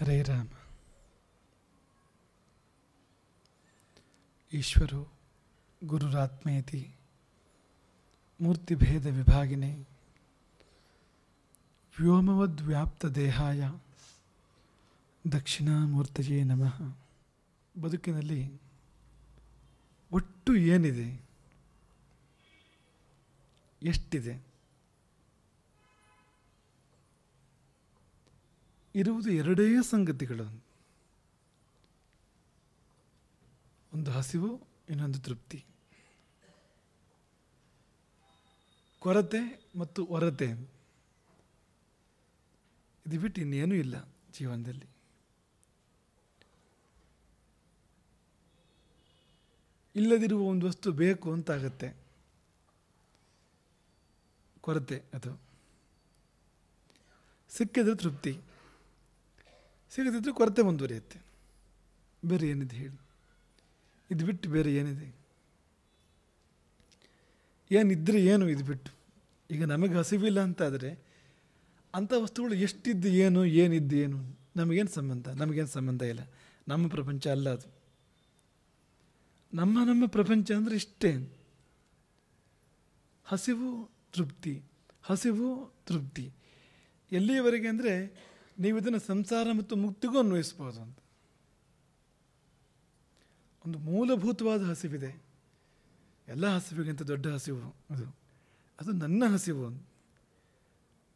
ಹರೇ ರಾಮ. ಈಶ್ವರೋ ಗುರುರಾತ್ಮೇತಿ ಮೂರ್ತಿಭೇದ ವಿಭಾಗಿನೇ ವ್ಯೋಮವದ್ವ್ಯಾಪ್ತದೇಹಾಯ ದಕ್ಷಿಣಾಮೂರ್ತಯೇ ನಮಃ. ಬದುಕಿನಲ್ಲಿ ಒಟ್ಟು ಏನಿದೆ, ಎಷ್ಟಿದೆ? ಇರುವುದು ಎರಡೇ ಸಂಗತಿಗಳು. ಒಂದು ಹಸಿವು, ಇನ್ನೊಂದು ತೃಪ್ತಿ. ಕೊರತೆ ಮತ್ತು ಹೊರತೆ, ಇದು ಬಿಟ್ಟು ಇನ್ನೇನೂ ಇಲ್ಲ ಜೀವನದಲ್ಲಿ. ಇಲ್ಲದಿರುವ ಒಂದು ವಸ್ತು ಬೇಕು ಅಂತಾಗತ್ತೆ, ಕೊರತೆ. ಅದು ಸಿಕ್ಕಿದ್ರೆ ತೃಪ್ತಿ, ಸಿಗದಿದ್ದರೆ ಕೊರತೆ ಮುಂದುವರಿಯುತ್ತೆ. ಬೇರೆ ಏನಿದೆ ಹೇಳಿ? ಇದು ಬಿಟ್ಟು ಬೇರೆ ಏನಿದೆ? ಏನಿದ್ರೆ ಏನು ಇದು ಬಿಟ್ಟು? ಈಗ ನಮಗೆ ಹಸಿವಿಲ್ಲ ಅಂತಾದರೆ ಅಂಥ ವಸ್ತುಗಳು ಎಷ್ಟಿದ್ದು ಏನು, ಏನಿದ್ದು ಏನು, ನಮಗೇನು ಸಂಬಂಧ? ನಮಗೇನು ಸಂಬಂಧ ಇಲ್ಲ. ನಮ್ಮ ಪ್ರಪಂಚ ಅಲ್ಲ ಅದು. ನಮ್ಮ ಪ್ರಪಂಚ ಅಂದರೆ ಇಷ್ಟೇ. ಹಸಿವು ತೃಪ್ತಿ, ಹಸಿವು ತೃಪ್ತಿ. ಎಲ್ಲಿಯವರೆಗೆ ಅಂದರೆ ನೀವು ಇದನ್ನು ಸಂಸಾರ ಮತ್ತು ಮುಕ್ತಿಗೂ ಅನ್ವಯಿಸ್ಬೋದು ಅಂತ. ಒಂದು ಮೂಲಭೂತವಾದ ಹಸಿವಿದೆ, ಎಲ್ಲ ಹಸಿವಿಗಿಂತ ದೊಡ್ಡ ಹಸಿವು ಅದು. ಅದು ನನ್ನ ಹಸಿವು.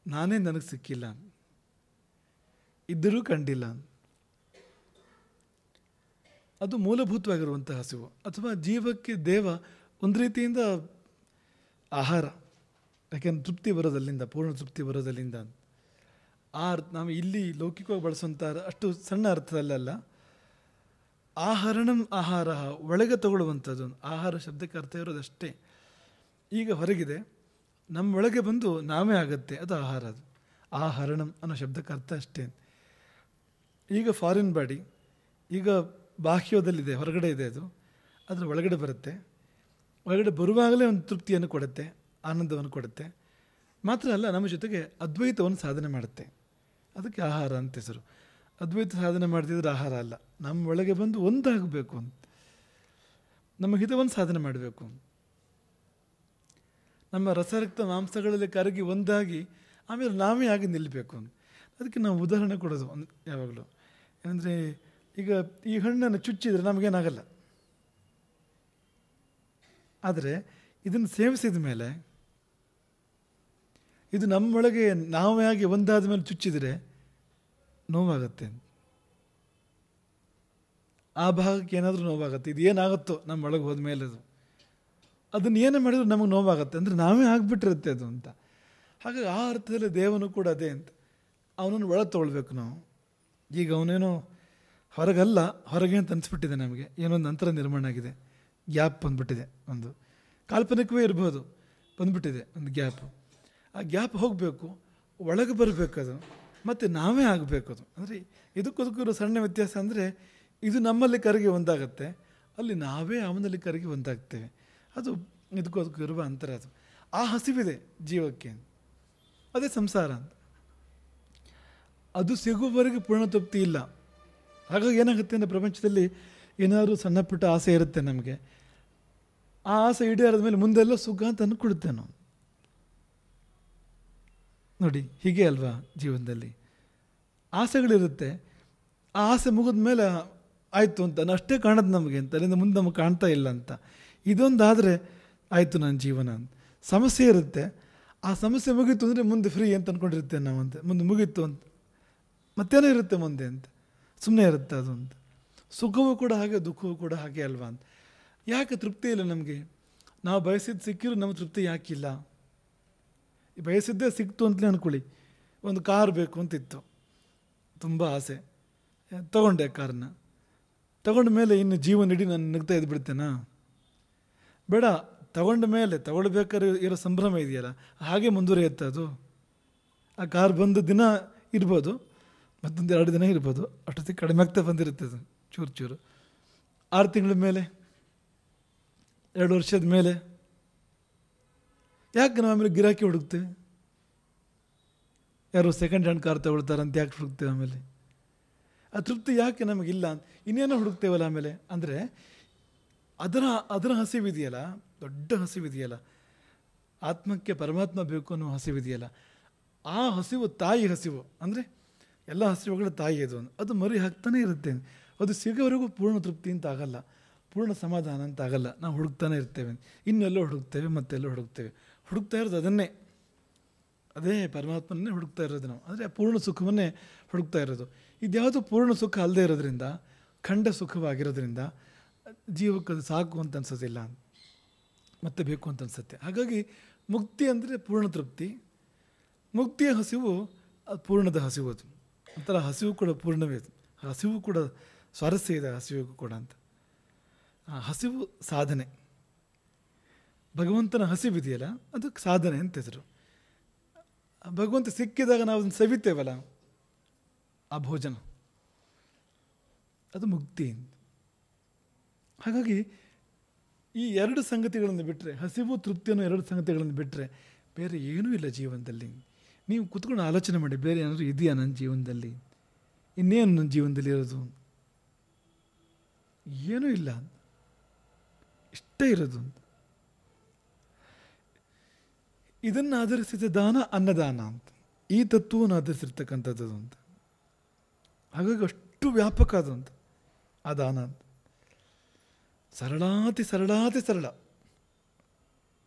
ನಾನೇ ನನಗೆ ಸಿಕ್ಕಿಲ್ಲ, ಇದ್ದರೂ ಕಂಡಿಲ್ಲ. ಅದು ಮೂಲಭೂತವಾಗಿರುವಂಥ ಹಸಿವು. ಅಥವಾ ಜೀವಕ್ಕೆ ದೇವ ಒಂದು ರೀತಿಯಿಂದ ಆಹಾರ. ಯಾಕೆಂದ್ರೆ ತೃಪ್ತಿ ಬರೋದಲ್ಲಿಂದ, ಪೂರ್ಣ ತೃಪ್ತಿ ಬರೋದಲ್ಲಿಂದ. ನಾವು ಇಲ್ಲಿ ಲೌಕಿಕವಾಗಿ ಬಳಸುವಂಥ ಅಷ್ಟು ಸಣ್ಣ ಅರ್ಥದಲ್ಲ. ಆಹರಣಂ ಆಹಾರ, ಒಳಗೆ ತಗೊಳ್ಳುವಂಥದ್ದು. ಆಹಾರ ಶಬ್ದಕ್ಕೆ ಅರ್ಥ ಇರೋದಷ್ಟೇ. ಈಗ ಹೊರಗಿದೆ, ನಮ್ಮೊಳಗೆ ಬಂದು ನಾವೇ ಆಗತ್ತೆ, ಅದು ಆಹಾರ. ಅದು ಆಹರಣಂ ಅನ್ನೋ ಶಬ್ದಕ್ಕೆ ಅರ್ಥ ಅಷ್ಟೇ. ಈಗ ಫಾರಿನ್ ಬಾಡಿ, ಈಗ ಬಾಹ್ಯದಲ್ಲಿದೆ, ಹೊರಗಡೆ ಇದೆ. ಅದು ಅದರ ಒಳಗಡೆ ಬರುತ್ತೆ. ಒಳಗಡೆ ಬರುವಾಗಲೇ ಒಂದು ತೃಪ್ತಿಯನ್ನು ಕೊಡುತ್ತೆ, ಆನಂದವನ್ನು ಕೊಡುತ್ತೆ. ಮಾತ್ರ ಅಲ್ಲ, ನಮ್ಮ ಜೊತೆಗೆ ಅದ್ವೈತವನ್ನು ಸಾಧನೆ ಮಾಡುತ್ತೆ. ಅದಕ್ಕೆ ಆಹಾರ ಅಂತ ಹೆಸರು. ಅದ್ವೈತ ಸಾಧನೆ ಮಾಡ್ತಿದ್ರೆ ಆಹಾರ ಅಲ್ಲ, ನಮ್ಮ ಒಳಗೆ ಬಂದು ಒಂದಾಗಬೇಕು ಅಂತ, ನಮ್ಮ ಹಿತವನ್ನು ಸಾಧನೆ ಮಾಡಬೇಕು. ನಮ್ಮ ರಸರಕ್ತ ಮಾಂಸಗಳಲ್ಲಿ ಕರಗಿ ಒಂದಾಗಿ ಆಮೇಲೆ ನಾವೇ ಆಗಿ ನಿಲ್ಲಬೇಕು ಅಂತ. ಅದಕ್ಕೆ ನಾವು ಉದಾಹರಣೆ ಕೊಡೋದು ಯಾವಾಗಲೂ. ಏನಂದರೆ, ಈಗ ಈ ಹಣ್ಣನ್ನು ಚುಚ್ಚಿದರೆ ನಮಗೇನಾಗಲ್ಲ. ಆದರೆ ಇದನ್ನು ಸೇವಿಸಿದ ಮೇಲೆ, ಇದು ನಮ್ಮೊಳಗೆ ನಾವೇ ಆಗಿ ಒಂದಾದ ಮೇಲೆ ಚುಚ್ಚಿದರೆ ನೋವಾಗತ್ತೆ. ಆ ಭಾಗಕ್ಕೆ ಏನಾದರೂ ನೋವಾಗತ್ತೆ. ಇದು ಏನಾಗುತ್ತೋ ನಮ್ಮೊಳಗೆ ಹೋದ ಮೇಲೆ ಅದನ್ನು ಏನೇ ಮಾಡಿದ್ರು ನಮಗೆ ನೋವಾಗತ್ತೆ. ಅಂದರೆ ನಾವೇ ಆಗಿಬಿಟ್ಟಿರುತ್ತೆ ಅದು ಅಂತ. ಹಾಗಾಗಿ ಆ ಅರ್ಥದಲ್ಲಿ ದೇವನು ಕೂಡ ಅದೇ ಅಂತ. ಅವನನ್ನು ಒಳಗೆ ತೊಗೊಳ್ಬೇಕು ನಾವು. ಈಗ ಅವನೇನೋ ಹೊರಗಲ್ಲ, ಹೊರಗೆ ಅಂತ ಅನಿಸ್ಬಿಟ್ಟಿದೆ ನಮಗೆ. ಏನೊಂದು ಅಂತರ ನಿರ್ಮಾಣ ಆಗಿದೆ, ಗ್ಯಾಪ್ ಬಂದ್ಬಿಟ್ಟಿದೆ. ಒಂದು ಕಾಲ್ಪನಿಕವೇ ಇರ್ಬೋದು, ಬಂದ್ಬಿಟ್ಟಿದೆ ಒಂದು ಗ್ಯಾಪು. ಆ ಗ್ಯಾಪ್ ಹೋಗಬೇಕು, ಒಳಗೆ ಬರಬೇಕದು, ಮತ್ತು ನಾವೇ ಆಗಬೇಕು ಅದು. ಅಂದರೆ ಇದಕ್ಕೂ ಸಣ್ಣ ವ್ಯತ್ಯಾಸ ಅಂದರೆ, ಇದು ನಮ್ಮಲ್ಲಿ ಕರಗಿ ಒಂದಾಗತ್ತೆ, ಅಲ್ಲಿ ನಾವೇ ಅವನಲ್ಲಿ ಕರಗಿ ಒಂದಾಗ್ತೇವೆ. ಅದು ಇದಕ್ಕೂ ಇರುವ ಅಂತರ. ಅದು ಆ ಹಸಿವಿದೆ ಜೀವಕ್ಕೆ, ಅದೇ ಸಂಸಾರ ಅಂತ. ಅದು ಸಿಗುವವರೆಗೆ ಪೂರ್ಣ ತೃಪ್ತಿ ಇಲ್ಲ. ಹಾಗಾಗಿ ಏನಾಗುತ್ತೆ ಅಂದರೆ, ಪ್ರಪಂಚದಲ್ಲಿ ಏನಾದರೂ ಸಣ್ಣ ಪುಟ್ಟ ಆಸೆ ಇರುತ್ತೆ ನಮಗೆ. ಆ ಆಸೆ ಈಡೇರಿದ ಮೇಲೆ ಮುಂದೆಲ್ಲ ಸುಖ ಅಂತ ಅಂದ್ಕೊಡುತ್ತೆ ನಾವು. ನೋಡಿ, ಹೀಗೆ ಅಲ್ವಾ ಜೀವನದಲ್ಲಿ ಆಸೆಗಳಿರುತ್ತೆ. ಆ ಆಸೆ ಮುಗಿದ ಮೇಲೆ ಆಯಿತು ಅಂತ ಅಷ್ಟೇ ಕಾಣೋದು ನಮಗೆ ಅಂತ, ಅಲ್ಲಿಂದ ಮುಂದೆ ನಮಗೆ ಕಾಣ್ತಾ ಇಲ್ಲ ಅಂತ. ಇದೊಂದಾದರೆ ಆಯಿತು ನನ್ನ ಜೀವನ ಅಂತ. ಸಮಸ್ಯೆ ಇರುತ್ತೆ, ಆ ಸಮಸ್ಯೆ ಮುಗೀತು ಅಂದರೆ ಮುಂದೆ ಫ್ರೀ ಅಂತ ಅಂದ್ಕೊಂಡಿರ್ತೇವೆ ನಾವು ಅಂತ. ಮುಂದೆ ಮುಗೀತು ಅಂತ ಮತ್ತೇನೋ ಇರುತ್ತೆ ಮುಂದೆ ಅಂತ, ಸುಮ್ಮನೆ ಇರುತ್ತೆ ಅದು ಅಂತ. ಸುಖವೂ ಕೂಡ ಹಾಗೆ, ದುಃಖವೂ ಕೂಡ ಹಾಗೆ ಅಲ್ವಾ ಅಂತ. ಯಾಕೆ ತೃಪ್ತಿ ಇಲ್ಲ ನಮಗೆ? ನಾವು ಬಯಸಿದ್ದು ಸಿಕ್ಕಿರೂ ನಮ್ಮ ತೃಪ್ತಿ ಯಾಕಿಲ್ಲ? ಬಯಸಿದ್ದೇ ಸಿಕ್ತು ಅಂತಲೇ ಅಂದ್ಕೊಳ್ಳಿ. ಒಂದು ಕಾರ್ ಬೇಕು ಅಂತಿತ್ತು, ತುಂಬ ಆಸೆ, ತಗೊಂಡೆ ಕಾರನ್ನ. ತಗೊಂಡ ಮೇಲೆ ಇನ್ನು ಜೀವನ ಇಡೀ ನಾನು ನಗ್ತಾ ಇದ್ಬಿಡ್ತೇನಾ? ಬೇಡ. ತಗೊಂಡ ಮೇಲೆ ತಗೊಳ್ಬೇಕಾದ್ರೆ ಇರೋ ಸಂಭ್ರಮ ಇದೆಯಲ್ಲ, ಹಾಗೆ ಮುಂದುವರಿಯುತ್ತೆ ಅದು. ಆ ಕಾರ್ ಬಂದು ದಿನ ಇರ್ಬೋದು, ಮತ್ತೊಂದು 2 ದಿನ ಇರ್ಬೋದು, ಅಷ್ಟೊತ್ತಿಗೆ ಕಡಿಮೆ ಆಗ್ತಾ ಬಂದಿರುತ್ತೆ ಅದು ಚೂರು ಚೂರು. 6 ತಿಂಗಳ ಮೇಲೆ, 2 ವರ್ಷದ ಮೇಲೆ ಯಾಕೆ ನಾವು ಆಮೇಲೆ ಗಿರಾಕಿ ಹುಡುಕ್ತೇವೆ? ಯಾರು ಸೆಕೆಂಡ್ ಹ್ಯಾಂಡ್ ಕಾರ್ ತಗೊಳ್ತಾರಂತ ಯಾಕೆ ಹುಡುಕ್ತೇವೆ? ಆಮೇಲೆ ಆ ತೃಪ್ತಿ ಯಾಕೆ ನಮಗಿಲ್ಲ ಅಂತ ಇನ್ನೇನೋ ಹುಡುಕ್ತೇವಲ್ಲ ಆಮೇಲೆ. ಅಂದರೆ ಅದರ ಹಸಿವಿದೆಯಲ್ಲ, ದೊಡ್ಡ ಹಸಿವಿದೆಯಲ್ಲ, ಆತ್ಮಕ್ಕೆ ಪರಮಾತ್ಮ ಬೇಕು ಅನ್ನೋ ಹಸಿವಿದೆಯಲ್ಲ, ಆ ಹಸಿವು ತಾಯಿ ಹಸಿವು. ಅಂದರೆ ಎಲ್ಲ ಹಸಿವುಗಳ ತಾಯಿ ಅದು ಮರಿ ಹಾಕ್ತಾನೆ ಇರುತ್ತೆ. ಅದು ಸಿಗೋವರೆಗೂ ಪೂರ್ಣ ತೃಪ್ತಿ ಅಂತ ಆಗಲ್ಲ, ಪೂರ್ಣ ಸಮಾಧಾನ ಅಂತ ಆಗಲ್ಲ. ನಾವು ಹುಡುಕ್ತಾನೆ ಇರ್ತೇವೆ, ಇನ್ನೆಲ್ಲೋ ಹುಡುಕ್ತೇವೆ, ಮತ್ತೆಲ್ಲೋ ಹುಡುಕ್ತೇವೆ. ಹುಡುಕ್ತಾ ಇರೋದು ಅದನ್ನೇ, ಅದೇ ಪರಮಾತ್ಮನ್ನೇ ಹುಡುಕ್ತಾ ಇರೋದು ನಾವು. ಅಂದರೆ ಪೂರ್ಣ ಸುಖವನ್ನೇ ಹುಡುಕ್ತಾ ಇರೋದು. ಇದ್ಯಾವುದು ಪೂರ್ಣ ಸುಖ ಅಲ್ಲದೆ ಇರೋದ್ರಿಂದ, ಖಂಡ ಸುಖವಾಗಿರೋದ್ರಿಂದ ಜೀವಕ್ಕೆ ಅದು ಸಾಕು ಅಂತ ಅನ್ಸೋದಿಲ್ಲ, ಮತ್ತೆ ಬೇಕು ಅಂತ ಅನ್ಸುತ್ತೆ. ಹಾಗಾಗಿ ಮುಕ್ತಿ ಅಂದರೆ ಪೂರ್ಣ ತೃಪ್ತಿ. ಮುಕ್ತಿಯ ಹಸಿವು ಅದು ಪೂರ್ಣದ ಹಸಿವು. ಅದು ಒಂಥರ ಹಸಿವು ಕೂಡ ಪೂರ್ಣವೇ. ಹಸಿವು ಕೂಡ ಸ್ವಾರಸ್ಯ ಇದೆ ಹಸಿವಿಗೂ ಕೂಡ ಅಂತ. ಆ ಹಸಿವು ಸಾಧನೆ, ಭಗವಂತನ ಹಸಿವಿದೆಯಲ್ಲ ಅದಕ್ಕೆ ಸಾಧನೆ ಅಂತ ಹೆಸರು. ಭಗವಂತ ಸಿಕ್ಕಿದಾಗ ನಾವು ಅದನ್ನು ಸವಿತೇವಲ್ಲ, ಆ ಭೋಜನ, ಅದು ಮುಕ್ತಿ. ಹಾಗಾಗಿ ಈ ಎರಡು ಸಂಗತಿಗಳನ್ನು ಬಿಟ್ಟರೆ, ಹಸಿವು ತೃಪ್ತಿಯನ್ನು ಎರಡು ಸಂಗತಿಗಳನ್ನು ಬಿಟ್ಟರೆ ಬೇರೆ ಏನೂ ಇಲ್ಲ ಜೀವನದಲ್ಲಿ. ನೀವು ಕೂತ್ಕೊಂಡು ಆಲೋಚನೆ ಮಾಡಿ, ಬೇರೆ ಏನಾದರೂ ಇದೆಯಾ ನನ್ನ ಜೀವನದಲ್ಲಿ? ಇನ್ನೇನು ನನ್ನ ಜೀವನದಲ್ಲಿ ಇರೋದು? ಏನೂ ಇಲ್ಲ, ಇಷ್ಟೇ ಇರೋದು. ಇದನ್ನು ಆಧರಿಸಿದ ದಾನ ಅನ್ನದಾನ ಅಂತ, ಈ ತತ್ವವನ್ನು ಆಧರಿಸಿರ್ತಕ್ಕಂಥದ್ದು ಅಂತ. ಹಾಗಾಗಿ ಅಷ್ಟು ವ್ಯಾಪಕ ಅದು ಅಂತ ಆ ದಾನ ಅಂತ. ಸರಳಾತಿ ಸರಳ.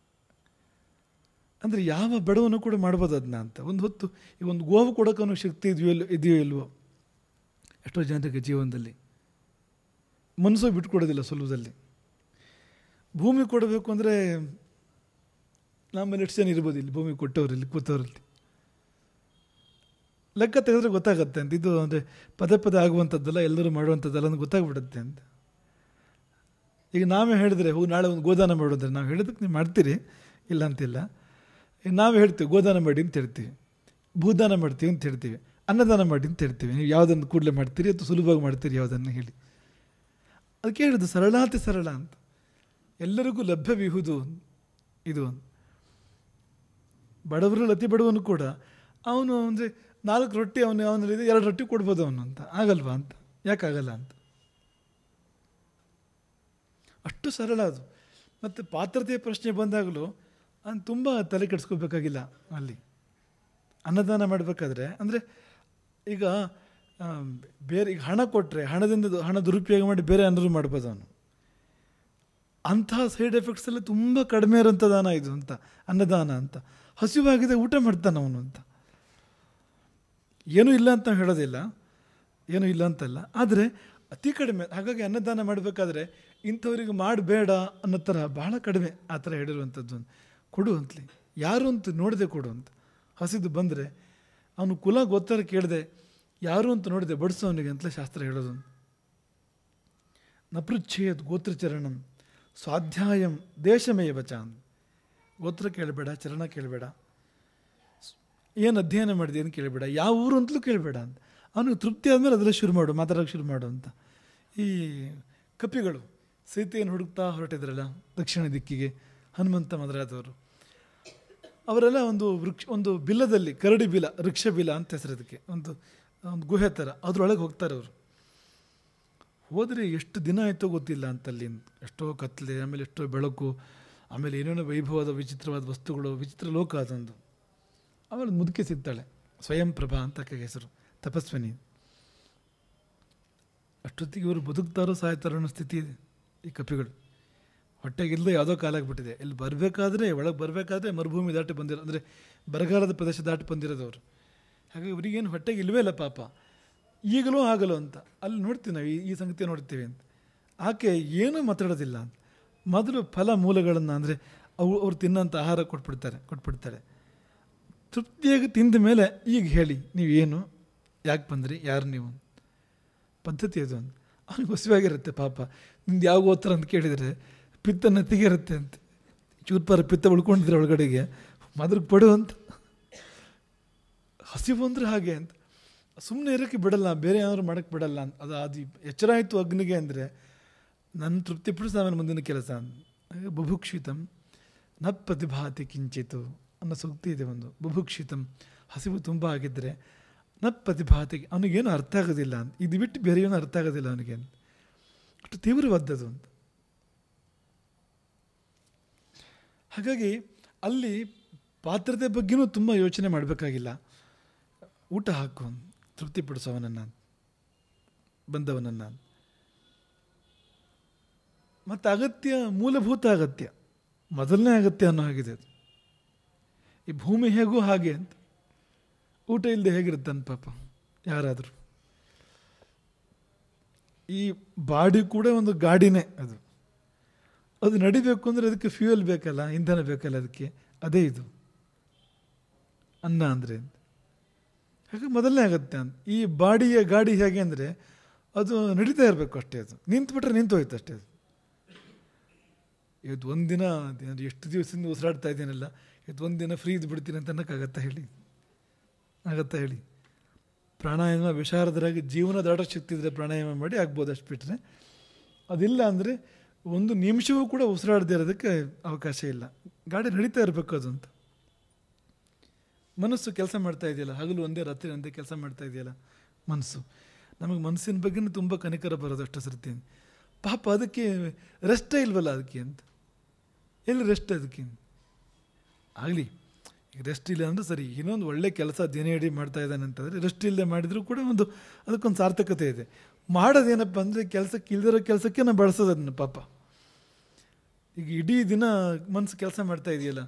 ಅಂದರೆ ಯಾವ ಬಡವನು ಕೂಡ ಮಾಡ್ಬೋದು ಅದನ್ನ ಅಂತ. ಒಂದು ಹೊತ್ತು ಈ ಒಂದು ಗೋವು ಕೊಡೋಕ್ಕೂ ಶಕ್ತಿ ಇದೆಯೋ ಇಲ್ವೋ ಎಷ್ಟೋ ಜನರಿಗೆ ಜೀವನದಲ್ಲಿ. ಮನಸ್ಸು ಬಿಟ್ಕೊಡೋದಿಲ್ಲ ಸುಲಭದಲ್ಲಿ. ಭೂಮಿ ಕೊಡಬೇಕು ಅಂದರೆ ನಮ್ಮಲ್ಲಿ ಎಷ್ಟು ಜನ ಇರ್ಬೋದು ಇಲ್ಲಿ ಭೂಮಿ ಕೊಟ್ಟವರಲ್ಲಿ, ಕೂತವರಲ್ಲಿ. ಲೆಕ್ಕ ತೆಗೆದ್ರೆ ಗೊತ್ತಾಗತ್ತೆ ಅಂತ. ಇದು ಅಂದರೆ ಪದೇ ಆಗುವಂಥದ್ದಲ್ಲ, ಎಲ್ಲರೂ ಮಾಡುವಂಥದ್ದಲ್ಲ ಅಂತ ಗೊತ್ತಾಗ್ಬಿಡುತ್ತೆ ಅಂತ. ಈಗ ನಾವೇ ಹೇಳಿದ್ರೆ ಹೋಗಿ ನಾಳೆ ಒಂದು ಗೋದಾನ ಮಾಡೋದ್ರೆ, ನಾವು ಹೇಳಿದಕ್ಕೆ ನೀವು ಮಾಡ್ತೀರಿ, ಇಲ್ಲ ಅಂತಿಲ್ಲ. ಈಗ ನಾವೇ ಹೇಳ್ತೀವಿ ಗೋದಾನ ಮಾಡಿ ಅಂತ ಹೇಳ್ತೀವಿ, ಭೂದಾನ ಮಾಡ್ತೀವಿ ಅಂತ ಹೇಳ್ತೀವಿ, ಅನ್ನದಾನ ಮಾಡಿ ಅಂತ ಹೇಳ್ತೀವಿ. ನೀವು ಯಾವುದನ್ನು ಕೂಡಲೇ ಮಾಡ್ತೀರಿ ಅಥವಾ ಸುಲಭವಾಗಿ ಮಾಡ್ತೀರಿ ಯಾವುದನ್ನು ಹೇಳಿ. ಅದಕ್ಕೆ ಹೇಳಿದ್ದು ಸರಳಾತಿ ಸರಳ ಅಂತ, ಎಲ್ಲರಿಗೂ ಲಭ್ಯವಿಹುದು ಇದು. ಬಡವರಲ್ಲಿ ಅತಿ ಬಡವನು ಕೂಡ ಅವನು ಅಂದರೆ 4 ರೊಟ್ಟಿ ಅವನಲ್ಲಿ 2 ರೊಟ್ಟಿ ಕೊಡ್ಬೋದು ಅವನು ಅಂತ. ಆಗಲ್ವಾ ಅಂತ? ಯಾಕಾಗಲ್ಲ ಅಂತ? ಅಷ್ಟು ಸರಳ ಅದು. ಮತ್ತು ಪಾತ್ರತೆಯ ಪ್ರಶ್ನೆ ಬಂದಾಗಲೂ ಅದು ತುಂಬ ತಲೆ ಕೆಡಿಸ್ಕೋಬೇಕಾಗಿಲ್ಲ. ಅಲ್ಲಿ ಅನ್ನದಾನ ಮಾಡಬೇಕಾದ್ರೆ ಅಂದರೆ ಈಗ ಬೇರೆ ಈಗ ಹಣ ಕೊಟ್ಟರೆ ಹಣ ದುರುಪಯೋಗ ಮಾಡಿ ಬೇರೆ ಏನಾದರೂ ಮಾಡ್ಬೋದು ಅವನು. ಅಂತಹ ಸೈಡ್ ಎಫೆಕ್ಟ್ಸ್ ಎಲ್ಲ ತುಂಬ ಕಡಿಮೆ ಇರೋಂಥ ದಾನ ಇದು ಅಂತ, ಅನ್ನದಾನ ಅಂತ. ಹಸಿವಾಗಿದೆ ಊಟ ಮಾಡ್ತಾನೆ ಅವನು ಅಂತ. ಏನೂ ಇಲ್ಲ ಅಂತ ಹೇಳೋದಿಲ್ಲ, ಏನೂ ಇಲ್ಲ ಅಂತಲ್ಲ, ಆದರೆ ಅತಿ ಕಡಿಮೆ. ಹಾಗಾಗಿ ಅನ್ನದಾನ ಮಾಡಬೇಕಾದ್ರೆ ಇಂಥವ್ರಿಗೆ ಮಾಡಬೇಡ ಅನ್ನೋ ಥರ ಬಹಳ ಕಡಿಮೆ ಆ ಥರ ಹೇಳಿರುವಂಥದ್ದು. ಕೊಡು ಅಂತಲಿ, ಯಾರು ಅಂತ ನೋಡದೆ ಕೊಡು ಅಂತ. ಹಸಿದು ಬಂದರೆ ಅವನು ಕುಲ ಗೊತ್ತರ ಕೇಳದೆ ಯಾರು ಅಂತ ನೋಡಿದೆ ಬಡಿಸೋವನಿಗೆ ಅಂತಲೇ ಶಾಸ್ತ್ರ ಹೇಳೋದು. ನಪೃಚ್ಛೇದ್ ಗೋತ್ರಚರಣಂ ಸ್ವಾಧ್ಯಾಯಂ ದೇಶಮೇಯ ವಚಾನ್. ಗೋತ್ರ ಕೇಳಬೇಡ, ಚರಣ ಕೇಳಬೇಡ, ಏನು ಅಧ್ಯಯನ ಮಾಡಿದೆ ಏನು ಕೇಳಬೇಡ, ಯಾವ ಊರು ಅಂತಲೂ ಕೇಳಬೇಡ ಅಂತ. ಅವನಿಗೆ ತೃಪ್ತಿ ಆದಮೇಲೆ ಅದರಲ್ಲಿ ಶುರು ಮಾಡು, ಮಾತಾಡೋಕ್ಕೆ ಶುರು ಮಾಡು ಅಂತ. ಈ ಕಪಿಗಳು ಸೀತೆಯನ್ನು ಹುಡುಕ್ತಾ ಹೊರಟಿದ್ರಲ್ಲ ದಕ್ಷಿಣ ದಿಕ್ಕಿಗೆ, ಹನುಮಂತ ಮೊದಲಾದವರು, ಅವರೆಲ್ಲ ಒಂದು ಬಿಲದಲ್ಲಿ, ಕರಡಿ ಬಿಲ, ವೃಕ್ಷ ಬಿಲ ಅಂತ ಹೆಸರು ಅದಕ್ಕೆ, ಒಂದು ಗುಹೆ ಥರ, ಅದರೊಳಗೆ ಹೋಗ್ತಾರೆ ಅವರು. ಹೋದರೆ ಎಷ್ಟು ದಿನ ಆಯಿತೋ ಗೊತ್ತಿಲ್ಲ ಅಂತಲ್ಲಿ. ಎಷ್ಟೋ ಕತ್ತಲೆ, ಆಮೇಲೆ ಎಷ್ಟೋ ಬೆಳಕು, ಆಮೇಲೆ ಏನೇನೋ ವೈಭವದ ವಿಚಿತ್ರವಾದ ವಸ್ತುಗಳು, ವಿಚಿತ್ರ ಲೋಕ ಅದೊಂದು. ಆಮೇಲೆ ಮುದುಕಿ ಸಿಗ್ತಾಳೆ, ಸ್ವಯಂ ಪ್ರಭಾ ಅಂತ ಹೆಸರು, ತಪಸ್ವಿನಿ. ಅಷ್ಟೊತ್ತಿಗೆ ಇವರು ಬದುಕ್ತಾರೋ ಸಾಯ್ತಾರೋ ಅನ್ನೋ ಸ್ಥಿತಿ ಇದೆ ಈ ಕಪಿಗಳು. ಹೊಟ್ಟೆಗಿಲ್ಲದೆ ಯಾವುದೋ ಕಾಲಾಗ್ಬಿಟ್ಟಿದೆ. ಇಲ್ಲಿ ಬರಬೇಕಾದ್ರೆ, ಒಳಗೆ ಬರಬೇಕಾದ್ರೆ ಮರುಭೂಮಿ ದಾಟಿ ಬಂದಿರೋ, ಅಂದರೆ ಬರಗಾಲದ ಪ್ರದೇಶ ದಾಟಿ ಬಂದಿರೋದವರು. ಹಾಗಾಗಿ ಇವರಿಗೇನು ಹೊಟ್ಟೆಗೆ ಇಲ್ಲವೇ ಇಲ್ಲ ಪಾಪ. ಈಗಲೂ ಆಗಲು ಅಂತ ಅಲ್ಲಿ ನೋಡ್ತೀವಿ ನಾವು, ಈ ಸಂಗತಿ ನೋಡ್ತೀವಿ ಅಂತ. ಆಕೆ ಏನೂ ಮಾತಾಡೋದಿಲ್ಲ ಅಂತ. ಮೊದಲು ಫಲ ಮೂಲಗಳನ್ನು ಅಂದರೆ ಅವ್ರು ತಿನ್ನೋಂಥ ಆಹಾರ ಕೊಟ್ಬಿಡ್ತಾರೆ. ತೃಪ್ತಿಯಾಗಿ ತಿಂದ ಮೇಲೆ ಈಗ ಹೇಳಿ ನೀವು ಏನು, ಯಾಕೆ ಬಂದ್ರಿ, ಯಾರು ನೀವು, ಪದ್ಧತಿ ಅದು ಅಂತ. ಅವನಿಗೆ ಹೊಸವಾಗಿರುತ್ತೆ ಪಾಪ. ನಿಮ್ದು ಯಾವ ಗೋತ್ರ ಅಂತ ಕೇಳಿದರೆ ಪಿತ್ತ ನೆತ್ತಿಗೆ ಇರುತ್ತೆ ಅಂತ. ಚೂರ್ಪಾರ ಪಿತ್ತ ಉಳ್ಕೊಂಡಿದ್ರೆ ಒಳಗಡೆಗೆ ಮೊದಲು ಪಡು ಅಂತ. ಹಸಿವು ಅಂದರೆ ಹಾಗೆ ಅಂತ. ಸುಮ್ಮನೆ ಇರೋಕ್ಕೆ ಬಿಡಲ್ಲ, ಬೇರೆ ಏನಾದ್ರು ಮಾಡೋಕ್ಕೆ ಬಿಡಲ್ಲ ಅಂತ. ಅದು ಎಚ್ಚರ ಆಯಿತು ಅಗ್ನಿಗೆ ಅಂದರೆ ನನ್ನ ತೃಪ್ತಿಪಡಿಸಿ ಆಮೇಲೆ ಮುಂದಿನ ಕೆಲಸ. ಬುಭುಕ್ಷಿತಂ ನ ಪ್ರತಿಭಾತಿ ಕಿಂಚಿತು ಅನ್ನೋ ಸೂಕ್ತಿ ಇದೆ ಒಂದು. ಬುಭುಕ್ಷಿತಂ, ಹಸಿವು ತುಂಬ ಆಗಿದ್ದರೆ ನ ಪ್ರತಿಭಾತಿಗೆ, ಅವನಿಗೇನು ಅರ್ಥ ಆಗೋದಿಲ್ಲ ಅಂತ, ಇದು ಬಿಟ್ಟು ಬೇರೆ ಏನೂ ಅರ್ಥ ಆಗೋದಿಲ್ಲ ಅವನಿಗೆ ಅಂತ. ಅಷ್ಟು ತೀವ್ರವಾದದ್ದು ಅಂತ. ಹಾಗಾಗಿ ಅಲ್ಲಿ ಪಾತ್ರತೆ ಬಗ್ಗೆನೂ ತುಂಬ ಯೋಚನೆ ಮಾಡಬೇಕಾಗಿಲ್ಲ. ಊಟ ಹಾಕು, ತೃಪ್ತಿಪಡಿಸೋವನನ್ನು, ಬಂದವನನ್ನು. ಮತ್ತು ಅಗತ್ಯ, ಮೂಲಭೂತ ಅಗತ್ಯ, ಮೊದಲನೇ ಅಗತ್ಯ ಅನ್ನೋ ಹಾಗಿದೆ ಅದು. ಈ ಭೂಮಿ ಹೇಗೂ ಹಾಗೆ ಅಂತ. ಊಟ ಇಲ್ಲದೆ ಹೇಗಿರುತ್ತಾನೆ ಪಾಪ ಯಾರಾದರೂ. ಈ ಬಾಡಿ ಕೂಡ ಒಂದು ಗಾಡಿನೇ ಅದು. ಅದು ನಡಿಬೇಕು ಅಂದರೆ ಅದಕ್ಕೆ ಫ್ಯೂಯಲ್ ಬೇಕಲ್ಲ, ಇಂಧನ ಬೇಕಲ್ಲ ಅದಕ್ಕೆ. ಅದೇ ಇದು ಅನ್ನ ಅಂದರೆ. ಹಾಗೆ ಮೊದಲನೇ ಅಗತ್ಯ ಅಂತ. ಈ ಬಾಡಿಯ ಗಾಡಿ ಹೇಗೆ ಅಂದರೆ ಅದು ನಡೀತಾ ಇರಬೇಕು ಅಷ್ಟೇ. ಅದು ನಿಂತುಬಿಟ್ರೆ ನಿಂತು ಹೋಯ್ತು ಅಷ್ಟೇ. ಅದು ಇವತ್ತು ಒಂದಿನ ಎಷ್ಟು ದಿವಸದಿಂದ ಉಸಿರಾಡ್ತಾ ಇದ್ದೀನಲ್ಲ, ಇವತ್ತು ಒಂದಿನ ಫ್ರೀ ಇದ್ದು ಬಿಡ್ತೀನಿ ಅಂತ ಅನ್ನೋಕ್ಕಾಗತ್ತಾ ಹೇಳಿ? ಆಗತ್ತಾ ಹೇಳಿ? ಪ್ರಾಣಾಯಾಮ ವಿಶಾರದರಾಗಿ ಜೀವನ ದಾಟ ಶಕ್ತಿ ಇದ್ದರೆ ಪ್ರಾಣಾಯಾಮ ಮಾಡಿ ಆಗ್ಬೋದು, ಅಷ್ಟು ಬಿಟ್ಟರೆ. ಅದಿಲ್ಲ ಅಂದರೆ ಒಂದು ನಿಮಿಷವೂ ಕೂಡ ಉಸಿರಾಡದೇ ಇರೋದಕ್ಕೆ ಅವಕಾಶ ಇಲ್ಲ. ಗಾಡಿ ನಡೀತಾ ಇರಬೇಕು ಅದು ಅಂತ. ಮನಸ್ಸು ಕೆಲಸ ಮಾಡ್ತಾ ಇದೆಯಲ್ಲ, ಹಗಲು ಒಂದೇ ರಾತ್ರಿ ಒಂದೇ ಕೆಲಸ ಮಾಡ್ತಾ ಇದೆಯಲ್ಲ ಮನಸ್ಸು. ನಮಗೆ ಮನಸ್ಸಿನ ಬಗ್ಗೆನೂ ತುಂಬ ಕನಿಕರ ಬರೋದು ಅಷ್ಟು ಸರ್ತಿ. ಪಾಪ ಅದಕ್ಕೆ ರೆಸ್ಟೇ ಇಲ್ವಲ್ಲ ಅದಕ್ಕೆ ಅಂತ. ಎಲ್ಲಿ ರೆಸ್ಟ್ ಅದಕ್ಕೆ? ಆಗಲಿ, ಈಗ ರೆಸ್ಟ್ ಇಲ್ಲ ಅಂದರೆ ಸರಿ, ಇನ್ನೊಂದು ಒಳ್ಳೆ ಕೆಲಸ ದಿನ ಇಡೀ ಮಾಡ್ತಾ ಇದ್ದಾನೆ ಅಂತಂದರೆ ರೆಸ್ಟ್ ಇಲ್ಲದೆ ಮಾಡಿದರೂ ಕೂಡ ಒಂದು ಅದಕ್ಕೊಂದು ಸಾರ್ಥಕತೆ ಇದೆ. ಮಾಡೋದೇನಪ್ಪ ಅಂದರೆ ಕೆಲಸಕ್ಕೆ ಇಲ್ದಿರೋ ಕೆಲಸಕ್ಕೆ ನಾವು ಬಳಸೋದು ಅದನ್ನು ಪಾಪ. ಈಗ ಇಡೀ ದಿನ ಮನಸ್ಸು ಕೆಲಸ ಮಾಡ್ತಾ ಇದೆಯಲ್ಲ,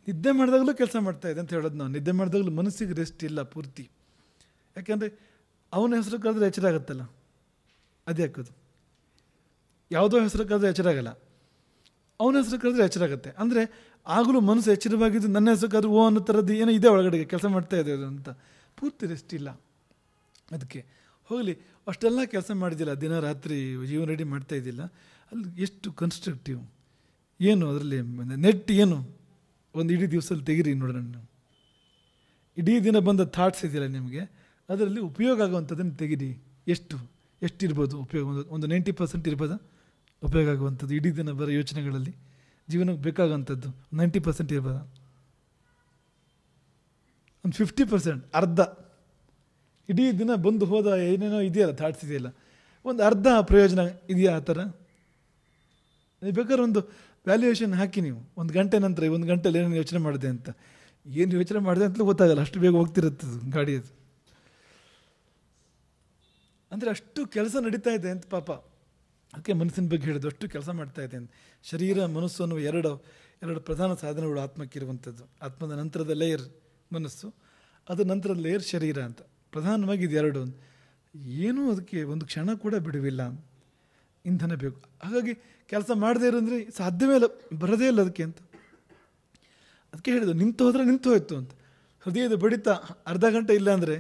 ನಿದ್ದೆ ಮಾಡಿದಾಗಲೂ ಕೆಲಸ ಮಾಡ್ತಾ ಇದೆ ಅಂತ ಹೇಳೋದು ನಾವು. ನಿದ್ದೆ ಮಾಡಿದಾಗಲೂ ಮನಸ್ಸಿಗೆ ರೆಸ್ಟ್ ಇಲ್ಲ ಪೂರ್ತಿ. ಯಾಕೆಂದರೆ ಅವನ ಹೆಸರು ಕರೆದ್ರೆ ಎಚ್ಚರ ಆಗುತ್ತಲ್ಲ, ಅದೇ ಹಾಕೋದು. ಯಾವುದೋ ಹೆಸರು ಕರೆದ್ರೆ ಎಚ್ಚರ ಆಗಲ್ಲ, ಅವನ ಹೆಸರು ಕರೆದ್ರೆ ಎಚ್ಚರ ಆಗುತ್ತೆ. ಅಂದರೆ ಆಗಲೂ ಮನಸ್ಸು ಎಚ್ಚರವಾಗಿದ್ದು ನನ್ನ ಹೆಸರು ಕರೆದ್ರೆ ಓ ಅನ್ನೋ ಥರದ್ದು ಏನೋ ಇದೆ ಒಳಗಡೆಗೆ, ಕೆಲಸ ಮಾಡ್ತಾ ಇದೆ ಅದು ಅಂತ. ಪೂರ್ತಿ ರೆಸ್ಟ್ ಇಲ್ಲ ಅದಕ್ಕೆ. ಹೋಗಲಿ, ಅಷ್ಟೆಲ್ಲ ಕೆಲಸ ಮಾಡಿದ್ದಿಲ್ಲ, ದಿನ ರಾತ್ರಿ ಜೀವನ ರೆಡಿ ಮಾಡ್ತಾ ಇದ್ದಿಲ್ಲ, ಅಲ್ಲಿ ಎಷ್ಟು ಕನ್ಸ್ಟ್ರಕ್ಟಿವ್ ಏನು ಅದರಲ್ಲಿ ನೆಟ್ ಏನು ಒಂದು ಇಡೀ ದಿವಸದಲ್ಲಿ ತೆಗಿರಿ ನೋಡೋಣ. ನೀವು ಇಡೀ ದಿನ ಬಂದ ಥಾಟ್ಸ್ ಇದೆಯಲ್ಲ ನಿಮಗೆ, ಅದರಲ್ಲಿ ಉಪಯೋಗ ಆಗುವಂಥದ್ದನ್ನು ತೆಗಿರಿ. ಎಷ್ಟಿರ್ಬೋದು ಉಪಯೋಗ? ಒಂದು 90% ಇರ್ಬೋದಾ ಉಪಯೋಗ ಆಗುವಂಥದ್ದು? ಇಡೀ ದಿನ ಬರೋ ಯೋಚನೆಗಳಲ್ಲಿ ಜೀವನಕ್ಕೆ ಬೇಕಾಗುವಂಥದ್ದು 90% ಇರ್ಬೋದಾ? ಒಂದು 50%, ಅರ್ಧ. ಇಡೀ ದಿನ ಬಂದು ಹೋದ ಏನೇನೋ ಇದೆಯಲ್ಲ ಥಾಟ್ಸ್ ಇದೆಯಲ್ಲ, ಒಂದು ಅರ್ಧ ಪ್ರಯೋಜನ ಇದೆಯಾ ಆ ಥರ? ಬೇಕಾದ್ರೆ ಒಂದು ವ್ಯಾಲ್ಯೂಯೇಷನ್ ಹಾಕಿ ನೀವು, 1 ಗಂಟೆ ನಂತರ 1 ಗಂಟೆಯಲ್ಲಿ ಏನೇನು ಯೋಚನೆ ಮಾಡಿದೆ ಅಂತ. ಏನು ಯೋಚನೆ ಮಾಡಿದೆ ಅಂತಲೂ ಗೊತ್ತಾಗಲ್ಲ, ಅಷ್ಟು ಬೇಗ ಹೋಗ್ತಿರುತ್ತದು ಗಾಡಿ. ಅದು ಅಂದರೆ ಅಷ್ಟು ಕೆಲಸ ನಡೀತಾ ಇದೆ ಅಂತ ಪಾಪ. ಅದಕ್ಕೆ ಮನಸ್ಸಿನ ಬಗ್ಗೆ ಹೇಳಿದ್ದು, ಅಷ್ಟು ಕೆಲಸ ಮಾಡ್ತಾ ಇದೆ ಅಂತ. ಶರೀರ ಮನಸ್ಸು ಅನ್ನುವ ಎರಡು ಪ್ರಧಾನ ಸಾಧನಗಳು ಆತ್ಮಕ್ಕಿರುವಂಥದ್ದು. ಆತ್ಮದ ನಂತರದ ಲೇಯರ್ ಮನಸ್ಸು, ಅದರ ನಂತರದ ಲೇಯರ್ ಶರೀರ ಅಂತ. ಪ್ರಧಾನವಾಗಿ ಇದು ಎರಡು. ಏನೂ ಅದಕ್ಕೆ ಒಂದು ಕ್ಷಣ ಕೂಡ ಬಿಡುವಿಲ್ಲ, ಇಂಧನ ಬೇಕು. ಹಾಗಾಗಿ ಕೆಲಸ ಮಾಡದೇ ಇರೋಂದರೆ ಸಾಧ್ಯವೇ ಇಲ್ಲ, ಬರೋದೇ ಇಲ್ಲ ಅದಕ್ಕೆ ಅಂತ. ಅದಕ್ಕೆ ಹೇಳಿದ್ದು, ನಿಂತು ಹೋದರೆ ನಿಂತು ಹೋಯ್ತು ಅಂತ. ಹೃದಯದ ಬಡಿತ ಅರ್ಧ ಗಂಟೆ ಇಲ್ಲ ಅಂದರೆ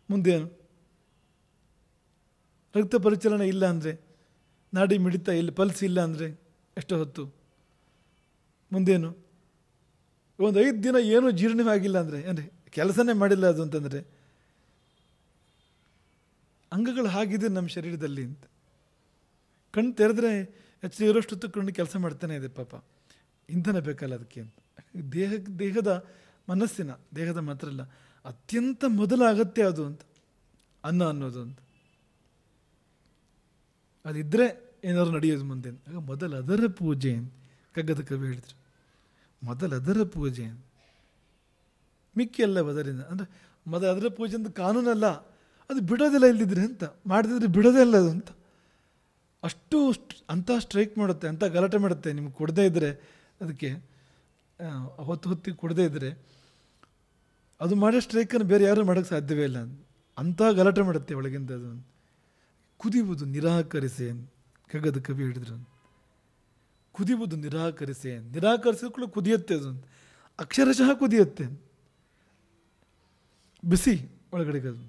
ಮುಂದೇನು? ರಕ್ತ ಪರಿಚಲನೆ ಇಲ್ಲ ಅಂದರೆ, ನಾಡಿ ಮಿಡಿತ ಇಲ್ಲ, ಪಲ್ಸ್ ಇಲ್ಲ ಅಂದರೆ ಎಷ್ಟೋ ಹೊತ್ತು ಮುಂದೇನು? ಒಂದು 5 ದಿನ ಏನೂ ಜೀರ್ಣವೇ ಆಗಿಲ್ಲ ಅಂದರೆ ಕೆಲಸನೇ ಮಾಡಿಲ್ಲ ಅದು ಅಂತಂದರೆ, ಅಂಗಗಳು ಹಾಗಿದೆ ನಮ್ಮ ಶರೀರದಲ್ಲಿ ಅಂತ. ಕಣ್ಣು ತೆರೆದ್ರೆ ಇರೋಷ್ಟೊತ್ತು ಕಣ್ಣು ಕೆಲಸ ಮಾಡ್ತಾನೆ ಇದೆ ಪಾಪ, ಇಂಧನ ಬೇಕಲ್ಲ ಅದಕ್ಕೆ ಅಂತ. ದೇಹದ ಮನಸ್ಸಿನ ದೇಹದ ಮಾತ್ರ ಅಲ್ಲ, ಅತ್ಯಂತ ಮೊದಲ ಅಗತ್ಯ ಅದು ಅಂತ, ಅನ್ನ ಅನ್ನೋದು ಅಂತ. ಅದಿದ್ದರೆ ಏನಾದ್ರು ನಡೆಯೋದು ಮುಂದೆ. ಆಗ ಮೊದಲು ಅದರ ಪೂಜೆ ಕಗ್ಗದ ಕವಿ ಹೇಳಿದರು, ಮೊದಲು ಅದರ ಪೂಜೆ, ಮಿಕ್ಕಿ ಎಲ್ಲ ಅದರಿಂದ. ಅಂದರೆ ಮೊದಲು ಅದರ ಪೂಜೆ ಅಂತ ಕಾನೂನಲ್ಲ, ಅದು ಬಿಡೋದಿಲ್ಲ ಇಲ್ಲಿದ್ರೆ ಅಂತ, ಮಾಡದಿದ್ರೆ ಬಿಡೋದೇ ಇಲ್ಲ ಅದು ಅಂತ. ಅಷ್ಟು ಅಂಥ ಸ್ಟ್ರೈಕ್ ಮಾಡುತ್ತೆ, ಅಂಥ ಗಲಾಟೆ ಮಾಡುತ್ತೆ. ನಿಮ್ಗೆ ಕೊಡದೇ ಇದ್ದರೆ, ಅದಕ್ಕೆ ಹೊತ್ತಿಗೆ ಕೊಡದೇ ಇದ್ದರೆ, ಅದು ಮಾಡೋ ಸ್ಟ್ರೈಕನ್ನು ಬೇರೆ ಯಾರೂ ಮಾಡೋಕ್ಕೆ ಸಾಧ್ಯವೇ ಇಲ್ಲ. ಅಂಥ ಗಲಾಟೆ ಮಾಡುತ್ತೆ ಒಳಗಿಂದ ಅದು. ಕುದಿಯುವುದು ನಿರಾಕರಿಸೆ, ಕಗ್ಗದ ಕವಿ ಹೇಳಿದ್ರು. ಕುದಿಯುವುದು ನಿರಾಕರಿಸೆ, ನಿರಾಕರಿಸಿದ ಕೂಡ ಕುದಿಯುತ್ತೆ ಅದು, ಅಕ್ಷರಶಃ ಕುದಿಯುತ್ತೆ. ಬಿಸಿ ಒಳಗಡೆಗೆ, ಅದು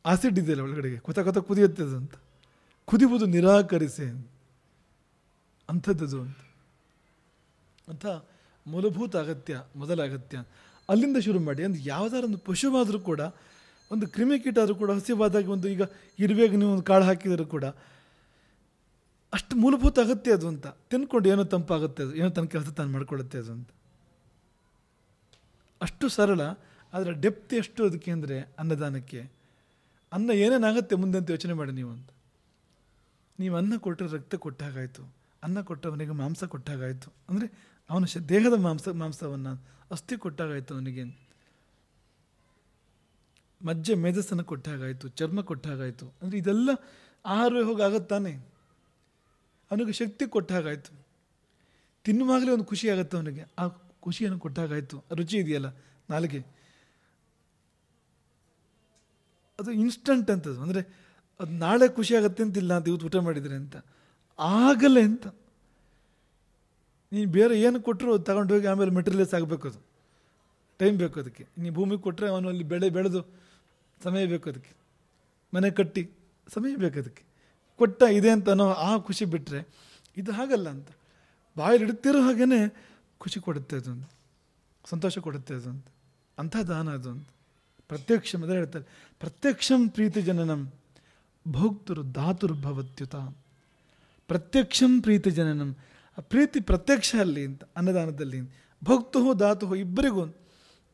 ಆಸಿಡ್ ಇದೆಯಲ್ಲ ಒಳಗಡೆಗೆ, ಕೊತ ಕುದಿಯುತ್ತೆ ಅದು ಅಂತ. ಕುದಿಯುವುದು ನಿರಾಕರಿಸೆ ಅಂಥದ್ದು ಅಂತ ಮೂಲಭೂತ ಅಗತ್ಯ, ಮೊದಲ ಅಗತ್ಯ. ಅಲ್ಲಿಂದ ಶುರು ಮಾಡಿ. ಅಂದರೆ ಯಾವುದಾದ್ರು ಒಂದು ಪಶುವಾದರೂ ಕೂಡ, ಒಂದು ಕ್ರಿಮಿಕೀಟ ಆದರೂ ಕೂಡ, ಹಸಿವಾದಾಗ ಒಂದು ಈಗ ಇರುವೆಗೆ ನೀವು ಒಂದು ಕಾಳು ಹಾಕಿದರೂ ಕೂಡ ಅಷ್ಟು ಮೂಲಭೂತ ಅಗತ್ಯ ಅದು ಅಂತ. ತಿನ್ಕೊಂಡು ಏನೋ ತಂಪಾಗುತ್ತೆ ಅದು, ಏನೋ ತನ್ನ ಕೆಲಸ ತಾನು ಮಾಡ್ಕೊಳ್ಳುತ್ತೆ ಅದು ಅಂತ. ಅಷ್ಟು ಸರಳ, ಆದರೆ ಡೆಪ್ತ್ ಎಷ್ಟು ಅದಕ್ಕೆ ಅಂದರೆ ಅನ್ನದಾನಕ್ಕೆ. ಅನ್ನ ಏನೇನಾಗುತ್ತೆ ಮುಂದೆ ಅಂತ ಯೋಚನೆ ಮಾಡಿ ನೀವು ಅಂತ. ನೀವು ಅನ್ನ ಕೊಟ್ಟರೆ ರಕ್ತ ಕೊಟ್ಟಾಗಾಯಿತು, ಅನ್ನ ಕೊಟ್ಟವನಿಗೆ ಮಾಂಸ ಕೊಟ್ಟಾಗಾಯಿತು, ಅಂದರೆ ಅವನ ದೇಹದ ಮಾಂಸವನ್ನು ಅಸ್ಥಿ ಕೊಟ್ಟಾಗಾಯಿತು, ಅವನಿಗೆ ಮಜ್ಜೆ ಮೇಧಸ್ಸನ್ನು ಕೊಟ್ಟಾಗಾಯಿತು, ಚರ್ಮ ಕೊಟ್ಟಾಗಾಯಿತು. ಅಂದರೆ ಇದೆಲ್ಲ ಆಹಾರವೇ ಹೋಗಿ ಆಗುತ್ತಾನೆ. ಅವನಿಗೆ ಶಕ್ತಿ ಕೊಟ್ಟಾಗಾಯಿತು, ತಿನ್ನುವಾಗಲೇ ಒಂದು ಖುಷಿ ಆಗುತ್ತೆ ಅವನಿಗೆ, ಆ ಖುಷಿಯನ್ನು ಕೊಟ್ಟಾಗಾಯಿತು. ರುಚಿ ಇದೆಯಲ್ಲ ನಾಲಿಗೆ, ಅದು ಇನ್ಸ್ಟಂಟ್ ಅಂತದ್ದು. ಅಂದರೆ ಅದು ನಾಳೆ ಖುಷಿ ಆಗುತ್ತೆ ಅಂತಿಲ್ಲ ಅಂತ ಇವತ್ತು ಊಟ ಮಾಡಿದರೆ ಅಂತ ಆಗಲ್ಲ ಅಂತ. ನೀನು ಬೇರೆ ಏನು ಕೊಟ್ಟರು ಅದು ತಗೊಂಡೋಗಿ ಆಮೇಲೆ ಮೆಟೀರಿಯಲ್ಸ್ ಆಗಬೇಕು, ಅದು ಟೈಮ್ ಬೇಕು ಅದಕ್ಕೆ. ನೀನು ಭೂಮಿಗೆ ಕೊಟ್ಟರೆ ಅವನು ಅಲ್ಲಿ ಬೆಳೆದು ಸಮಯ ಬೇಕು, ಅದಕ್ಕೆ ಮನೆ ಕಟ್ಟಿ ಸಮಯ ಬೇಕು, ಅದಕ್ಕೆ ಕೊಟ್ಟ ಇದೆ ಅಂತ ಅನ್ನೋ ಆ ಖುಷಿ ಬಿಟ್ಟರೆ ಇದು ಹಾಗಲ್ಲ ಅಂತ. ಬಾಯಲ್ಲಿ ಇಡ್ತಿರೋ ಹಾಗೇ ಖುಷಿ ಕೊಡುತ್ತೆ ಅದು, ಅಂತ ಸಂತೋಷ ಕೊಡುತ್ತೆ ಅದು ಅಂತ. ಅಂಥ ದಾನ ಅದು ಅಂತ. ಪ್ರತ್ಯಕ್ಷ ಮೊದಲು ಹೇಳ್ತಾರೆ, ಪ್ರತ್ಯಕ್ಷಂ ಪ್ರೀತಿ ಜನನಂ ಭೋಕ್ತರು ಧಾತುರ್ಭವತ್ಯುತ. ಪ್ರತ್ಯಕ್ಷಂ ಪ್ರೀತಿ ಜನನಂ, ಆ ಪ್ರೀತಿ ಪ್ರತ್ಯಕ್ಷ ಅಲ್ಲಿ ಅಂತ ಅನ್ನದಾನದಲ್ಲಿ. ಭೋಕ್ತು ಧಾತು, ಇಬ್ಬರಿಗೂ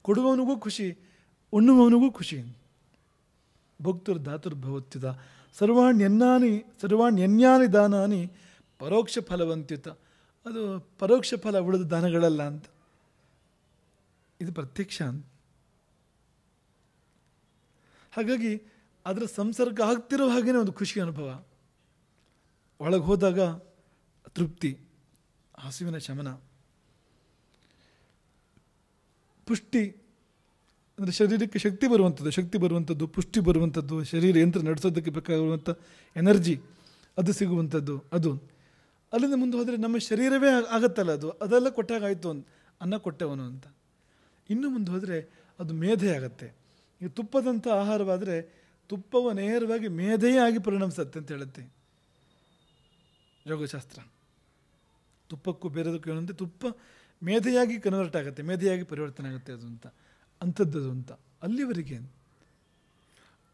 ಕೊಡುವವನಿಗೂ ಖುಷಿ, ಉಣ್ಣುವವನಿಗೂ ಖುಷಿ. ಭೋಕ್ತರು ಧಾತುರ್ಭವತ್ಯುತ. ಸರ್ವಾಣ್ಯನ್ಯಾನಿ ದಾನಾನಿ ಪರೋಕ್ಷ ಫಲವಂತ್ಯುತ. ಅದು ಪರೋಕ್ಷ ಫಲ ಉಳಿದ ದಾನಗಳಲ್ಲ ಅಂತ. ಇದು ಪ್ರತ್ಯಕ್ಷ ಅಂತ. ಹಾಗಾಗಿ ಅದರ ಸಂಸರ್ಗ ಆಗ್ತಿರೋ ಹಾಗೇನೆ ಒಂದು ಖುಷಿ ಅನುಭವ. ಒಳಗೆ ಹೋದಾಗ ತೃಪ್ತಿ, ಹಸಿವಿನ ಶಮನ, ಪುಷ್ಟಿ, ಅಂದರೆ ಶರೀರಕ್ಕೆ ಶಕ್ತಿ ಬರುವಂಥದ್ದು, ಪುಷ್ಟಿ ಬರುವಂಥದ್ದು, ಶರೀರ ಯಂತ್ರ ನಡೆಸೋದಕ್ಕೆ ಬೇಕಾಗಿರುವಂಥ ಎನರ್ಜಿ ಅದು ಸಿಗುವಂಥದ್ದು. ಅದು ಅಲ್ಲಿಂದ ಮುಂದೆ ಹೋದರೆ ನಮ್ಮ ಶರೀರವೇ ಆಗತ್ತಲ್ಲ, ಅದೆಲ್ಲ ಕೊಟ್ಟಾಗಾಯಿತು ಅಂತ ಅನ್ನ ಕೊಟ್ಟವನು ಅಂತ. ಇನ್ನು ಮುಂದೆ ಹೋದರೆ ಅದು ಮೇಧೆ ಆಗತ್ತೆ. ಈಗ ತುಪ್ಪದಂಥ ಆಹಾರವಾದರೆ ತುಪ್ಪವು ನೇರವಾಗಿ ಮೇಧೆಯೇ ಆಗಿ ಪರಿಣಮಿಸುತ್ತೆ ಅಂತ ಹೇಳುತ್ತೆ ಯೋಗಶಾಸ್ತ್ರ. ತುಪ್ಪಕ್ಕೂ ಬೇರೆದಕ್ಕೂ ಏನಂತೆ, ತುಪ್ಪ ಮೇಧೆಯಾಗಿ ಕನ್ವರ್ಟ್ ಆಗುತ್ತೆ, ಮೇಧೆಯಾಗಿ ಪರಿವರ್ತನೆ ಆಗುತ್ತೆ ಅದು ಅಂತ, ಅಂಥದ್ದು ಅಂತ. ಅಲ್ಲಿವರೆಗೆ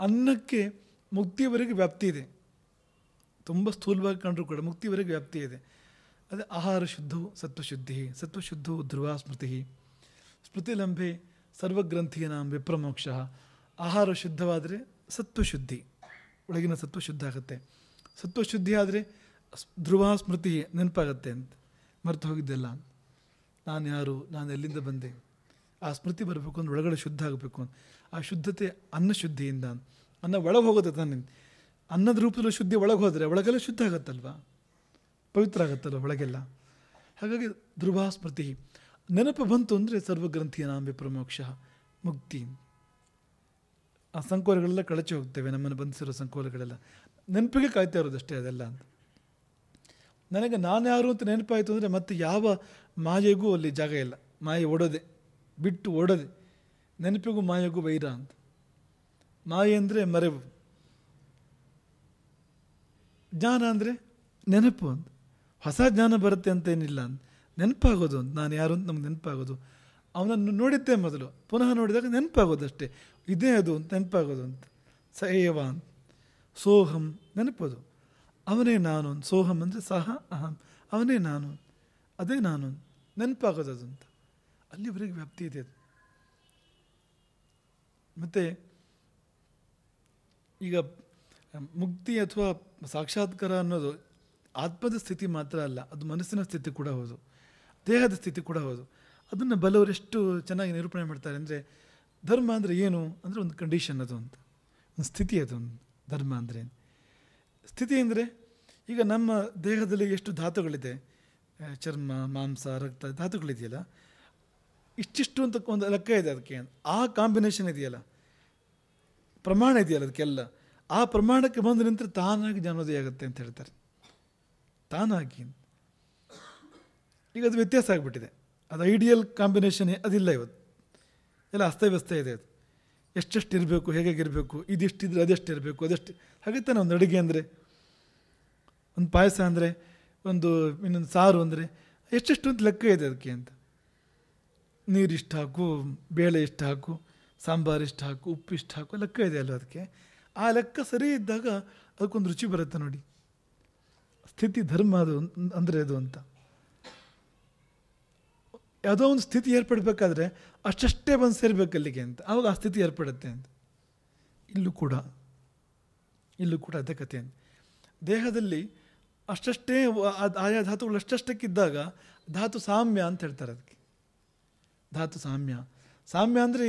ಅನ್ನಕ್ಕೆ ಮುಕ್ತಿಯವರೆಗೆ ವ್ಯಾಪ್ತಿ ಇದೆ. ತುಂಬ ಸ್ಥೂಲವಾಗಿ ಕಂಡರೂ ಕೂಡ ಮುಕ್ತಿವರೆಗೆ ವ್ಯಾಪ್ತಿ ಇದೆ. ಅದೇ ಆಹಾರ ಶುದ್ಧವು ಸತ್ವಶುದ್ಧವು ಧ್ರುವ ಸ್ಮೃತಿಲಂಬೆ ಸರ್ವಗ್ರಂಥೀನಾಂ ವಿಪ್ರಮೋಕ್ಷ. ಆಹಾರ ಶುದ್ಧವಾದರೆ ಸತ್ವಶುದ್ಧಿ, ಒಳಗಿನ ಸತ್ವ ಶುದ್ಧ ಆಗುತ್ತೆ. ಸತ್ವಶುದ್ಧಿ ಆದರೆ ಧ್ರುವ ಸ್ಮೃತಿ ನೆನಪಾಗತ್ತೆ ಅಂತ. ಮರೆತು ಹೋಗಿದ್ದೆಲ್ಲ, ನಾನು ಯಾರು, ನಾನು ಎಲ್ಲಿಂದ ಬಂದೆ, ಆ ಸ್ಮೃತಿ ಬರಬೇಕು ಅಂದ್ರೆ ಒಳಗಡೆ ಶುದ್ಧ ಆಗಬೇಕು ಅಂತ. ಆ ಶುದ್ಧತೆ ಅನ್ನಶುದ್ಧಿಯಿಂದ. ಅನ್ನ ಒಳಗೆ ಹೋಗುತ್ತೆ ತಾನೆ, ಅನ್ನದ ರೂಪದಲ್ಲಿ ಶುದ್ಧಿ ಒಳಗೆ ಹೋದರೆ ಒಳಗೆಲ್ಲ ಶುದ್ಧ ಆಗುತ್ತಲ್ವ, ಪವಿತ್ರ ಆಗುತ್ತಲ್ವ ಒಳಗೆಲ್ಲ. ಹಾಗಾಗಿ ಧ್ರುವ ಸ್ಮೃತಿ ನೆನಪು ಬಂತು ಅಂದರೆ ಸರ್ವಗ್ರಂಥೀನಾಂ ವಿಪ್ರಮೋಕ್ಷ, ಮುಕ್ತಿ. ಆ ಸಂಕೋಲೆಗಳೆಲ್ಲ ಕಳಚಿ ಹೋಗ್ತೇವೆ, ನಮ್ಮನ್ನು ಬಂಧಿಸಿರೋ ಸಂಕೋಲೆಗಳೆಲ್ಲ. ನೆನಪಿಗೆ ಕಾಯ್ತಾ ಇರೋದಷ್ಟೇ ಅದೆಲ್ಲ ಅಂತ. ನನಗೆ ನಾನು ಯಾರು ಅಂತ ನೆನಪಾಯಿತು ಅಂದರೆ ಮತ್ತೆ ಯಾವ ಮಾಯೆಗೂ ಅಲ್ಲಿ ಜಾಗ ಇಲ್ಲ. ಮಾಯೆ ಓಡೋದೆ, ಬಿಟ್ಟು ಓಡೋದೆ. ನೆನಪಿಗೂ ಮಾಯೆಗೂ ವೈರ ಅಂತ. ಮಾಯೆ ಅಂದರೆ ಮರೆವು, ಜ್ಞಾನ ಅಂದರೆ ನೆನಪು ಅಂತ. ಹೊಸ ಜ್ಞಾನ ಬರುತ್ತೆ ಅಂತ ಏನಿಲ್ಲ ಅಂತ. ನೆನಪಾಗೋದು ಅಂತ, ನಾನು ಯಾರು ಅಂತ ನಮ್ಗೆ ನೆನಪಾಗೋದು. ಅವನನ್ನು ನೋಡಿದ್ದೇ ಮೊದಲು, ಪುನಃ ನೋಡಿದಾಗ ನೆನಪಾಗೋದಷ್ಟೇ. ಇದೇ ಅದು ಅಂತ ನೆನಪಾಗೋದು ಅಂತ. ಸಏವ ಅಂತ, ಸೋಹಂ ನೆನಪೋದು, ಅವನೇ ನಾನು. ಸೋಹಂ ಅಂದರೆ ಸಹ ಅಹಂ, ಅವನೇ ನಾನು, ಅದೇ ನಾನು ನೆನಪಾಗೋದು ಅದು ಅಂತ. ಅಲ್ಲಿವರೆಗೆ ವ್ಯಾಪ್ತಿ ಇದೆ ಅದು. ಮತ್ತು ಈಗ ಮುಕ್ತಿ ಅಥವಾ ಸಾಕ್ಷಾತ್ಕಾರ ಅನ್ನೋದು ಆತ್ಮದ ಸ್ಥಿತಿ ಮಾತ್ರ ಅಲ್ಲ, ಅದು ಮನಸ್ಸಿನ ಸ್ಥಿತಿ ಕೂಡ ಹೌದು, ದೇಹದ ಸ್ಥಿತಿ ಕೂಡ ಹೌದು. ಅದನ್ನು ಬಲ್ಲವರು ಎಷ್ಟು ಚೆನ್ನಾಗಿ ನಿರೂಪಣೆ ಮಾಡ್ತಾರೆ ಅಂದರೆ, ಧರ್ಮ ಅಂದರೆ ಏನು ಅಂದರೆ ಒಂದು ಕಂಡೀಷನ್ ಅದು ಅಂತ, ಒಂದು ಸ್ಥಿತಿ ಅದು. ಒಂದು ಧರ್ಮ ಅಂದರೆ ಸ್ಥಿತಿ ಅಂದರೆ, ಈಗ ನಮ್ಮ ದೇಹದಲ್ಲಿ ಎಷ್ಟು ಧಾತುಗಳಿದೆ, ಚರ್ಮ, ಮಾಂಸ, ರಕ್ತ, ಧಾತುಗಳಿದೆಯಲ್ಲ, ಇಷ್ಟಿಷ್ಟು ಅಂತ ಒಂದು ಲೆಕ್ಕ ಇದೆ ಅದಕ್ಕೆ. ಆ ಕಾಂಬಿನೇಷನ್ ಇದೆಯಲ್ಲ, ಪ್ರಮಾಣ ಇದೆಯಲ್ಲ ಅದಕ್ಕೆಲ್ಲ, ಆ ಪ್ರಮಾಣಕ್ಕೆ ಬಂದು ನಿಂತರೆ ತಾನಾಗಿ ಜ್ಞಾನೋದಯ ಆಗುತ್ತೆ ಅಂತ ಹೇಳ್ತಾರೆ. ತಾನಾಗಿ. ಈಗ ಅದು ವ್ಯತ್ಯಾಸ ಆಗಿಬಿಟ್ಟಿದೆ. ಅದು ಐಡಿಯಲ್ ಕಾಂಬಿನೇಷನ್ ಅದಿಲ್ಲ ಇವತ್ತು. ಎಲ್ಲ ಅಸ್ತವ್ಯಸ್ತ ಇದೆ ಅದು. ಎಷ್ಟೆಷ್ಟು ಇರಬೇಕು, ಹೇಗಿರಬೇಕು, ಇದಿಷ್ಟಿದ್ರೆ ಅದೆಷ್ಟು ಇರಬೇಕು, ಅದೆಷ್ಟು. ಹಾಗೆ ತಾನೆ ಒಂದು ಅಡುಗೆ ಅಂದರೆ, ಒಂದು ಪಾಯಸ ಅಂದರೆ, ಇನ್ನೊಂದು ಸಾರು ಅಂದರೆ ಎಷ್ಟೆಷ್ಟು ಅಂತ ಲೆಕ್ಕ ಇದೆ ಅದಕ್ಕೆ ಅಂತ. ನೀರಿಷ್ಟು ಹಾಕು, ಬೇಳೆ ಇಷ್ಟು ಹಾಕು, ಸಾಂಬಾರು ಇಷ್ಟು ಹಾಕು, ಉಪ್ಪು ಇಷ್ಟು ಹಾಕು, ಲೆಕ್ಕ ಇದೆ ಅಲ್ಲ ಅದಕ್ಕೆ. ಆ ಲೆಕ್ಕ ಸರಿ ಇದ್ದಾಗ ಅದಕ್ಕೊಂದು ರುಚಿ ಬರುತ್ತೆ ನೋಡಿ. ಸ್ಥಿತಿ ಧರ್ಮ ಅದು ಅಂದರೆ ಅದು ಅಂತ. ಯಾವುದೋ ಒಂದು ಸ್ಥಿತಿ ಏರ್ಪಡಬೇಕಾದ್ರೆ ಅಷ್ಟೇ ಬಂದು ಸೇರಬೇಕು ಅಲ್ಲಿಗೆ ಅಂತ, ಆವಾಗ ಆ ಸ್ಥಿತಿ ಏರ್ಪಡುತ್ತೆ ಅಂತ. ಇಲ್ಲೂ ಕೂಡ ಅದೇ ಕಥೆ ಅಂತ. ದೇಹದಲ್ಲಿ ಅಷ್ಟೇ ಆಯಾ ಧಾತುಗಳು ಅಷ್ಟಕ್ಕಿದ್ದಾಗ ಧಾತು ಸಾಮ್ಯ ಅಂತ ಹೇಳ್ತಾರೆ. ಅದಕ್ಕೆ ಧಾತು ಸಾಮ್ಯ ಅಂದರೆ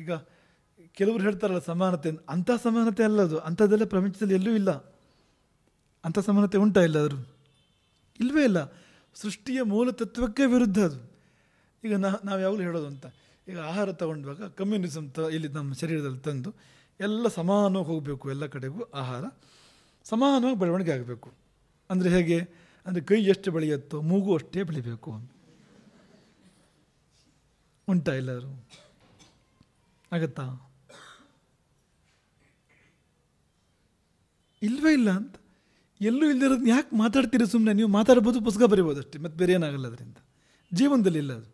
ಈಗ ಕೆಲವರು ಹೇಳ್ತಾರಲ್ಲ ಸಮಾನತೆ, ಅಂಥ ಸಮಾನತೆ ಅಲ್ಲದು. ಅಂಥದ್ದೆಲ್ಲ ಪ್ರಪಂಚದಲ್ಲಿ ಎಲ್ಲೂ ಇಲ್ಲ. ಅಂಥ ಸಮಾನತೆ ಉಂಟಾ ಎಲ್ಲಾದರೂ? ಇಲ್ಲವೇ ಇಲ್ಲ. ಸೃಷ್ಟಿಯ ಮೂಲ ತತ್ವಕ್ಕೆ ವಿರುದ್ಧ ಅದು. ಈಗ ನಾವು ಯಾವಾಗಲೂ ಹೇಳೋದು ಅಂತ, ಈಗ ಆಹಾರ ತಗೊಂಡಾಗ ಕಮ್ಯುನಿಸಮ್ ಇಲ್ಲಿ ನಮ್ಮ ಶರೀರದಲ್ಲಿ ತಂದು ಎಲ್ಲ ಸಮಾನವಾಗಿ ಹೋಗಬೇಕು, ಎಲ್ಲ ಕಡೆಗೂ ಆಹಾರ ಸಮಾನವಾಗಿ ಬೆಳವಣಿಗೆ ಆಗಬೇಕು. ಅಂದರೆ ಹೇಗೆ ಅಂದರೆ ಕೈ ಎಷ್ಟು ಬೆಳೆಯುತ್ತೋ ಮೂಗು ಅಷ್ಟೇ ಬೆಳಿಬೇಕು ಅಂತ ಉಂಟಾ ಎಲ್ಲರೂ? ಆಗತ್ತಾ? ಇಲ್ವೇ ಇಲ್ಲ ಅಂತ. ಎಲ್ಲೂ ಇಲ್ಲದಿರೋದು ಯಾಕೆ ಮಾತಾಡ್ತೀರಿ? ಸುಮ್ಮನೆ ನೀವು ಮಾತಾಡ್ಬೋದು, ಪುಸ್ತಕ ಬರಿಬೋದು ಅಷ್ಟೇ, ಮತ್ತು ಬೇರೆ ಏನಾಗಲ್ಲ ಅದರಿಂದ. ಜೀವನದಲ್ಲಿ ಇಲ್ಲ ಅದು.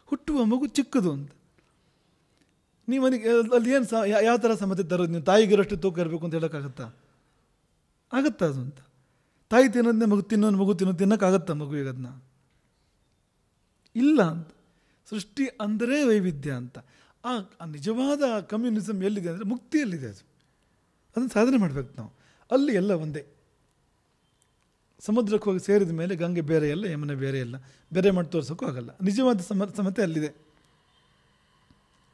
ಹುಟ್ಟುವ ಮಗು ಚಿಕ್ಕದು ಅಂತ ನೀವು ಅಲ್ಲಿ ಏನು ಯಾವ ಥರ ಸಮತೆ ತರೋದು? ನೀವು ತಾಯಿಗಿರೋಷ್ಟು ತೂಕ ಇರಬೇಕು ಅಂತ ಹೇಳೋಕ್ಕಾಗತ್ತಾ? ಆಗತ್ತಾ ಅದು ಅಂತ? ತಾಯಿ ತಿನ್ನೋದನ್ನೇ ಮಗು ತಿನ್ನೋಕ್ಕಾಗತ್ತಾ ಮಗುವಿಗೆ? ಅದನ್ನ ಇಲ್ಲ ಅಂತ. ಸೃಷ್ಟಿ ಅಂದರೆ ವೈವಿಧ್ಯ ಅಂತ. ಆ ನಿಜವಾದ ಕಮ್ಯುನಿಸಮ್ ಎಲ್ಲಿದೆ ಅಂದರೆ ಮುಕ್ತಿಯಲ್ಲಿದೆ. ಅದನ್ನು ಸಾಧನೆ ಮಾಡಬೇಕು ನಾವು. ಅಲ್ಲಿ ಎಲ್ಲ ಒಂದೇ. ಸಮುದ್ರಕ್ಕೆ ಹೋಗಿ ಸೇರಿದ ಮೇಲೆ ಗಂಗೆ ಬೇರೆ ಅಲ್ಲ, ಯಮುನೆ ಬೇರೆ ಅಲ್ಲ, ಬೇರೆ ಮಾಡಿ ತೋರ್ಸೋಕ್ಕೂ ಆಗಲ್ಲ. ನಿಜವಾದ ಸಮತೆ ಅಲ್ಲಿದೆ.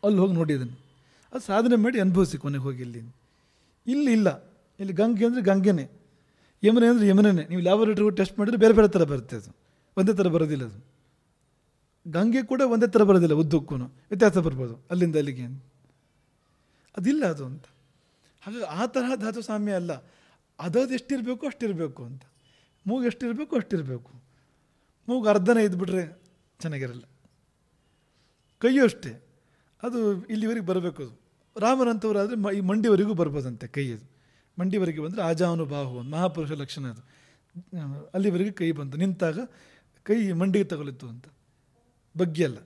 ಅಲ್ಲಿ ಹೋಗಿ ನೋಡಿ ಅದನ್ನು, ಅದು ಸಾಧನೆ ಮಾಡಿ ಅನುಭವಿಸಿ ಕೊನೆಗೆ ಹೋಗಿ. ಇಲ್ಲಿ ಇಲ್ಲ. ಇಲ್ಲಿ ಗಂಗೆ ಅಂದರೆ ಗಂಗೆನೇ, ಯಮುನೆ ಅಂದರೆ ಯಮುನೆನೇ. ನೀವು ಲ್ಯಾಬೊರೇಟರಿಗೂ ಟೆಸ್ಟ್ ಮಾಡಿದ್ರೆ ಬೇರೆ ಬೇರೆ ಥರ ಬರುತ್ತೆ. ಅದು ಒಂದೇ ಥರ ಬರೋದಿಲ್ಲ. ಅದು ಗಂಗೆ ಕೂಡ ಒಂದೇ ಥರ ಬರೋದಿಲ್ಲ, ಉದ್ದಕ್ಕೂ ವ್ಯತ್ಯಾಸ ಬರ್ಬೋದು ಅಲ್ಲಿಂದ ಅಲ್ಲಿಗೆ. ಅದಿಲ್ಲ ಅದು ಅಂತ. ಹಾಗಾಗಿ ಆ ತರಹ ಧಾತು ಸಾಮ್ಯ ಅಲ್ಲ. ಅದದು ಎಷ್ಟಿರಬೇಕು ಅಷ್ಟಿರಬೇಕು ಅಂತ. ಮೂಗು ಎಷ್ಟಿರಬೇಕು ಅಷ್ಟಿರಬೇಕು. ಮೂಗು ಅರ್ಧನೇ ಇದ್ಬಿಟ್ರೆ ಚೆನ್ನಾಗಿರಲ್ಲ. ಕೈಯೂ ಅಷ್ಟೇ, ಅದು ಇಲ್ಲಿವರೆಗೆ ಬರಬೇಕು. ಅದು ರಾಮನಂಥವರಾದರೆ ಈ ಮಂಡಿವರೆಗೂ ಬರ್ಬೋದಂತೆ ಕೈಯದು. ಮಂಡಿವರೆಗೆ ಬಂದರೆ ಆಜಾನುಬಾಹು ಮಹಾಪುರುಷ ಲಕ್ಷಣ ಅದು. ಅಲ್ಲಿವರೆಗೆ ಕೈ ಬಂತು, ನಿಂತಾಗ ಕೈ ಮಂಡಿಗೆ ತಗೊಳಿತ್ತು ಅಂತ. ಬಗ್ಗಿಯಲ್ಲ,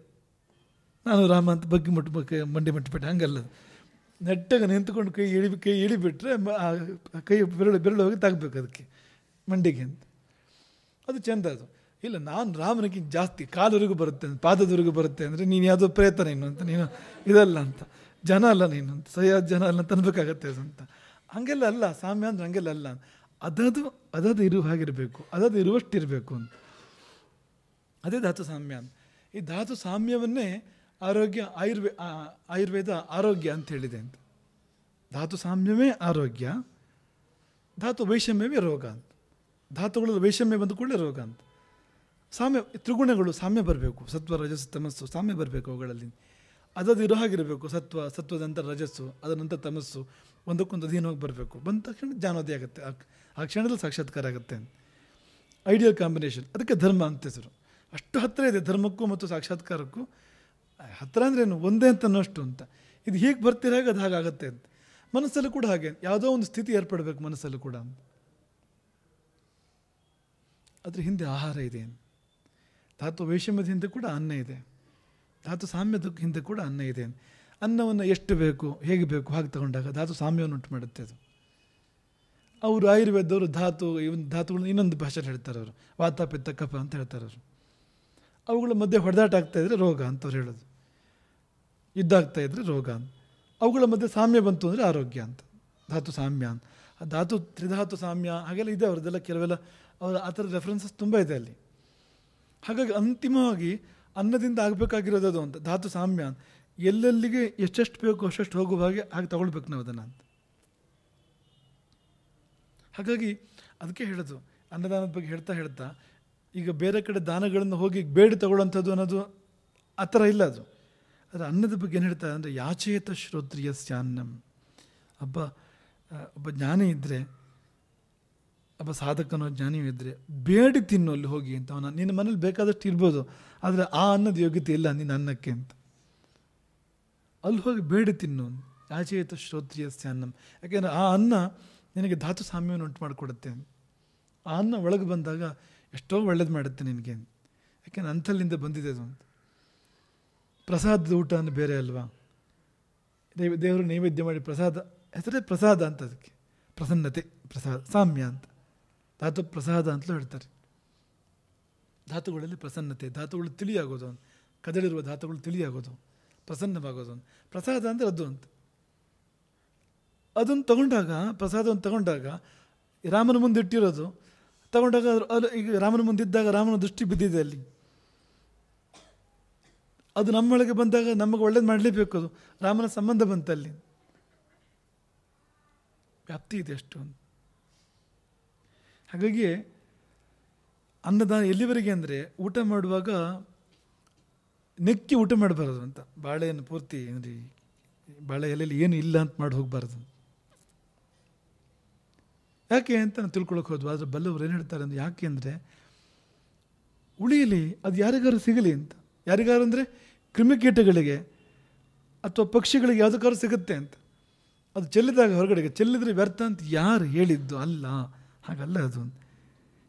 ನಾನು ರಾಮ ಅಂತ ಬಗ್ಗಿ ಮಂಡಿ ಮುಟ್ಟಿಬಿಟ್ಟೆ, ಹಂಗಲ್ಲ. ನೆಟ್ಟಾಗ ನಿಂತ್ಕೊಂಡು ಕೈ ಇಳಿಬಿಟ್ರೆ ಕೈ ಬೆರಳು ಹೋಗಿ ತಾಗಬೇಕು ಅದಕ್ಕೆ ಮಂಡಿಗೆ ಅಂತ. ಅದು ಚೆಂದ. ಅದು ಇಲ್ಲ, ನಾನು ರಾಮನಿಗಿಂತ ಜಾಸ್ತಿ ಕಾಲವರೆಗೂ ಬರುತ್ತೆ, ಪಾದದವರೆಗೂ ಬರುತ್ತೆ ಅಂದರೆ ನೀನು ಯಾವುದೋ ಪ್ರೇತ ನೀನು ಅಂತ, ನೀನು ಇದಲ್ಲ ಅಂತ, ಜನ ಅಲ್ಲ ನೀನು ಅಂತ, ಸರಿಯಾದ ಜನ ಅಲ್ಲ ಅಂತ ಅನ್ಬೇಕಾಗತ್ತೆ ಅದು ಅಂತ. ಹಂಗೆಲ್ಲ ಅಲ್ಲ ಸಾಮ್ಯ ಅಂದರೆ, ಹಂಗೆಲ್ಲ ಅಲ್ಲ. ಅದದು ಇರುವ ಹಾಗಿರಬೇಕು, ಅದದು ಇರುವಷ್ಟಿರಬೇಕು ಅಂತ. ಅದೇ ಧಾತು ಸಾಮ್ಯ ಅಂತ. ಈ ಧಾತು ಸಾಮ್ಯವನ್ನೇ ಆಯುರ್ವೇದ ಆರೋಗ್ಯ ಅಂತ ಹೇಳಿದೆ ಅಂತ. ಧಾತು ಸಾಮ್ಯವೇ ಆರೋಗ್ಯ, ಧಾತು ವೈಷಮ್ಯವೇ ರೋಗ ಅಂತ. ಧಾತುಗಳಲ್ಲಿ ವೈಷಮ್ಯ ಬಂದ ಕೂಡಲೇ ರೋಗ ಅಂತ. ಸಾಮ್ಯ, ತ್ರಿಗುಣಗಳು ಸಾಮ್ಯ ಬರಬೇಕು. ಸತ್ವ ರಜಸ್ಸು ತಮಸ್ಸು ಸಾಮ್ಯ ಬರಬೇಕು ಅವುಗಳಲ್ಲಿ. ಅದದು ಇರೋ ಹಾಗಿರಬೇಕು. ಸತ್ವದ ನಂತರ ರಜಸ್ಸು, ಅದರ ನಂತರ ತಮಸ್ಸು ಒಂದಕ್ಕೊಂದು ಅಧೀನವಾಗಿ ಬರಬೇಕು. ಬಂದ ತಕ್ಷಣ ಜ್ಞಾನೋದಯ ಆಗುತ್ತೆ, ಆ ಕ್ಷಣದಲ್ಲಿ ಸಾಕ್ಷಾತ್ಕಾರ ಆಗುತ್ತೆ. Ideal combination. ಅದಕ್ಕೆ ಧರ್ಮ ಅಂತ ಹೆಸರು. ಅಷ್ಟು ಹತ್ತಿರ ಇದೆ ಧರ್ಮಕ್ಕೂ ಮತ್ತು ಸಾಕ್ಷಾತ್ಕಾರಕ್ಕೂ. ಹತ್ತಿರ ಅಂದ್ರೇನು, ಒಂದೇ ಅಂತ ಅನ್ನೋಷ್ಟು ಅಂತ. ಇದು ಹೀಗೆ ಬರ್ತಿರಾಗ ಅದು ಹಾಗಾಗತ್ತೆ ಅಂತ. ಮನಸ್ಸಲ್ಲೂ ಕೂಡ ಹಾಗೆ ಯಾವುದೋ ಒಂದು ಸ್ಥಿತಿ ಏರ್ಪಡಬೇಕು ಮನಸ್ಸಲ್ಲೂ ಕೂಡ ಅಂತ. ಅದ್ರ ಹಿಂದೆ ಆಹಾರ ಇದೆ. ಧಾತು ವೈಷಮ್ಯದ ಹಿಂದೆ ಕೂಡ ಅನ್ನ ಇದೆ. ಧಾತು ಸಾಮ್ಯದ ಹಿಂದೆ ಕೂಡ ಅನ್ನ ಇದೆ. ಅನ್ನವನ್ನು ಎಷ್ಟು ಬೇಕು ಹೇಗೆ ಬೇಕು ಹಾಗೆ ತಗೊಂಡಾಗ ಧಾತು ಸಾಮ್ಯವನ್ನು ಉಂಟು ಮಾಡುತ್ತೆ ಅದು. ಅವರು ಆಯುರ್ವೇದವರು ಧಾತುಗಳನ್ನ ಇನ್ನೊಂದು ಭಾಷೆಯಲ್ಲಿ ಹೇಳ್ತಾರೆ ಅವರು. ವಾತ ಪಿತ್ತ ಕಫ ಅಂತ ಹೇಳ್ತಾರೆ ಅವರು. ಅವುಗಳ ಮಧ್ಯೆ ಹೊಡೆದಾಟ ಆಗ್ತಾಯಿದ್ರೆ ರೋಗ ಅಂತವ್ರು ಹೇಳೋದು. ಯುದ್ಧ ಆಗ್ತಾಯಿದ್ರೆ ರೋಗ ಅಂತ. ಅವುಗಳ ಮಧ್ಯೆ ಸಾಮ್ಯ ಬಂತು ಅಂದರೆ ಆರೋಗ್ಯ ಅಂತ. ಧಾತು ಸಾಮ್ಯ ಅಂತ. ಧಾತು ತ್ರಿಧಾತು ಸಾಮ್ಯ ಹಾಗೆಲ್ಲ ಇದೆ ಅವ್ರದ್ದೆಲ್ಲ. ಕೆಲವೆಲ್ಲ ಅವರ ಆ ಥರದ ರೆಫರೆನ್ಸಸ್ ತುಂಬ ಇದೆ ಅಲ್ಲಿ. ಹಾಗಾಗಿ ಅಂತಿಮವಾಗಿ ಅನ್ನದಿಂದ ಆಗಬೇಕಾಗಿರೋದು ಅದು ಅಂತ. ಧಾತು ಸಾಮ್ಯ ಅಂತ. ಎಲ್ಲೆಲ್ಲಿಗೆ ಎಷ್ಟೆಷ್ಟು ಬೇಕು ಅಷ್ಟೆಷ್ಟು ಹೋಗುವ ಹಾಗೆ ತಗೊಳ್ಬೇಕು ನಾವು ಅದನ್ನು ಅಂತ. ಹಾಗಾಗಿ ಅದಕ್ಕೆ ಹೇಳೋದು, ಅನ್ನದಾನದ ಬಗ್ಗೆ ಹೇಳ್ತಾ ಈಗ ಬೇರೆ ಕಡೆ ದಾನಗಳನ್ನು ಹೋಗಿ ಬೇಡಿ ತಗೊಳ್ಳೋಂಥದ್ದು ಅನ್ನೋದು ಆ ಥರ ಇಲ್ಲ ಅದು. ಆದರೆ ಅನ್ನದ ಬಗ್ಗೆ ಏನು ಹೇಳ್ತಾರೆ ಅಂದರೆ, ಯಾಚೇತ ಶ್ರೋತ್ರಿಯಸ್ಯ ಅನ್ನಂ. ಒಬ್ಬ ಜ್ಞಾನಿ ಇದ್ದರೆ, ಒಬ್ಬ ಸಾಧಕನೋ ಜ್ಞಾನಿಯೂ ಇದ್ದರೆ ಬೇಡಿ ತಿನ್ನು ಅಲ್ಲಿ ಹೋಗಿ ಅಂತ. ನಿನ್ನ ಮನೇಲಿ ಬೇಕಾದಷ್ಟು ಇರ್ಬೋದು, ಆದರೆ ಆ ಅನ್ನದ ಯೋಗ್ಯತೆ ಇಲ್ಲ ನಿನ್ನ ಅನ್ನಕ್ಕೆ ಅಂತ. ಅಲ್ಲಿ ಹೋಗಿ ಬೇಡಿ ತಿನ್ನು. ಯಾಚೇತ ಶ್ರೋತ್ರಿಯಸ್ಯ ಅನ್ನಂ. ಯಾಕೆಂದರೆ ಆ ಅನ್ನ ನಿನಗೆ ಧಾತು ಸಾಮ್ಯವನ್ನು ಉಂಟು ಮಾಡಿಕೊಡುತ್ತೆ. ಆ ಅನ್ನ ಒಳಗೆ ಬಂದಾಗ ಎಷ್ಟೋ ಒಳ್ಳೇದು ಮಾಡುತ್ತೆ ನಿನಗೆ. ಯಾಕೆಂದರೆ ಅಂಥಲ್ಲಿಂದ ಬಂದಿದೆ ಅದು ಅಂತ. ಪ್ರಸಾದದ ಊಟ ಅಂದರೆ ಬೇರೆ ಅಲ್ವಾ? ದೇವರು ನೈವೇದ್ಯ ಮಾಡಿ ಪ್ರಸಾದ, ಹೆಸರೇ ಪ್ರಸಾದ ಅಂತ. ಅದಕ್ಕೆ ಪ್ರಸನ್ನತೆ, ಪ್ರಸಾದ, ಸಾಮ್ಯ ಅಂತ. ಧಾತು ಪ್ರಸಾದ ಅಂತಲೂ ಹೇಳ್ತಾರೆ. ಧಾತುಗಳಲ್ಲಿ ಪ್ರಸನ್ನತೆ, ಧಾತುಗಳು ತಿಳಿಯಾಗೋದು, ಕದಳಿರುವ ಧಾತುಗಳು ತಿಳಿಯಾಗೋದು, ಪ್ರಸನ್ನವಾಗೋದು. ಪ್ರಸಾದ ಅಂದರೆ ಅದು ಅಂತ. ಅದನ್ನು ತಗೊಂಡಾಗ, ಪ್ರಸಾದವನ್ನು ತಗೊಂಡಾಗ ರಾಮನ ಮುಂದೆ ಇಟ್ಟಿರೋದು ತಗೊಂಡಾಗ ಅದು ಈಗ ರಾಮನ ಮುಂದಿದ್ದಾಗ ರಾಮನ ದೃಷ್ಟಿ ಬಿದ್ದಿದೆ ಅಲ್ಲಿ. ಅದು ನಮ್ಮೊಳಗೆ ಬಂದಾಗ ನಮಗೆ ಒಳ್ಳೇದು ಮಾಡಲೇಬೇಕು. ಅದು ರಾಮನ ಸಂಬಂಧ ಬಂತಲ್ಲಿ, ವ್ಯಾಪ್ತಿ ಇದೆ ಅಷ್ಟು ಅಂತ. ಹಾಗಾಗಿ ಅನ್ನದಾನ ಎಲ್ಲಿವರೆಗೆ ಅಂದರೆ ಊಟ ಮಾಡುವಾಗ ನೆಕ್ಕಿ ಊಟ ಮಾಡಬಾರದು ಅಂತ. ಬಾಳೆಯನ್ನು ಪೂರ್ತಿ ಅಂದರೆ ಬಾಳೆ ಎಲೆಯಲ್ಲಿ ಏನು ಇಲ್ಲ ಅಂತ ಮಾಡಿ ಹೋಗಬಾರ್ದು. ಯಾಕೆ ಅಂತ ನಾನು ತಿಳ್ಕೊಳಕ್ಕೆ ಹೋದ್ವು. ಆದರೆ ಬಲ್ಲವರು ಏನು ಹೇಳ್ತಾರೆ ಅಂದರೆ, ಯಾಕೆ ಅಂದರೆ ಉಳಿಯಲಿ, ಅದು ಯಾರಿಗಾರು ಸಿಗಲಿ ಅಂತ. ಯಾರಿಗಾರು ಅಂದರೆ ಕ್ರಿಮಿಕೀಟಗಳಿಗೆ ಅಥವಾ ಪಕ್ಷಿಗಳಿಗೆ ಯಾವುದಕ್ಕಾದ್ರೂ ಸಿಗುತ್ತೆ ಅಂತ. ಅದು ಚೆಲ್ಲಿದಾಗ ಹೊರಗಡೆಗೆ ಚೆಲ್ಲಿದ್ರೆ ವ್ಯರ್ಥ ಅಂತ ಯಾರು ಹೇಳಿದ್ದು? ಅಲ್ಲ, ಹಾಗಲ್ಲ. ಅದು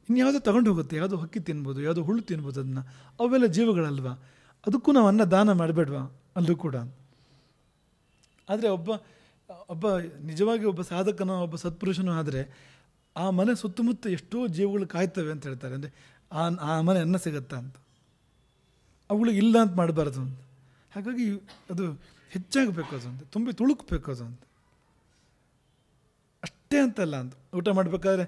ಇನ್ಯಾವುದೋ ತಗೊಂಡು ಹೋಗುತ್ತೆ, ಯಾವುದೋ ಹಕ್ಕಿ ತಿನ್ಬೋದು, ಯಾವುದೋ ಹುಳು ತಿನ್ಬೋದು. ಅದನ್ನು ಅವೆಲ್ಲ ಜೀವಗಳಲ್ವ, ಅದಕ್ಕೂ ನಾವು ಅನ್ನ ದಾನ ಮಾಡಬೇಡ್ವಾ? ಅಲ್ಲೂ ಕೂಡ. ಆದರೆ ಒಬ್ಬ ನಿಜವಾಗಿ ಒಬ್ಬ ಸಾಧಕನೋ ಒಬ್ಬ ಸತ್ಪುರುಷನೋ ಆದರೆ ಆ ಮನೆ ಸುತ್ತಮುತ್ತ ಎಷ್ಟೋ ಜೀವಗಳು ಕಾಯ್ತವೆ ಅಂತ ಹೇಳ್ತಾರೆ. ಅಂದರೆ ಆ ಮನೆ ಅನ್ನ ಸಿಗತ್ತಾ ಅಂತ, ಅವುಗಳಿಗೆ ಇಲ್ಲ ಅಂತ ಮಾಡಬಾರ್ದು ಅಂತ. ಹಾಗಾಗಿ ಅದು ಹೆಚ್ಚಾಗಬೇಕು, ಅದು ಅಂತ ತುಂಬಿ ತುಳುಕಬೇಕು ಅದು ಅಂತ. ಅಷ್ಟೇ ಅಂತಲ್ಲ ಅಂತ. ಊಟ ಮಾಡಬೇಕಾದ್ರೆ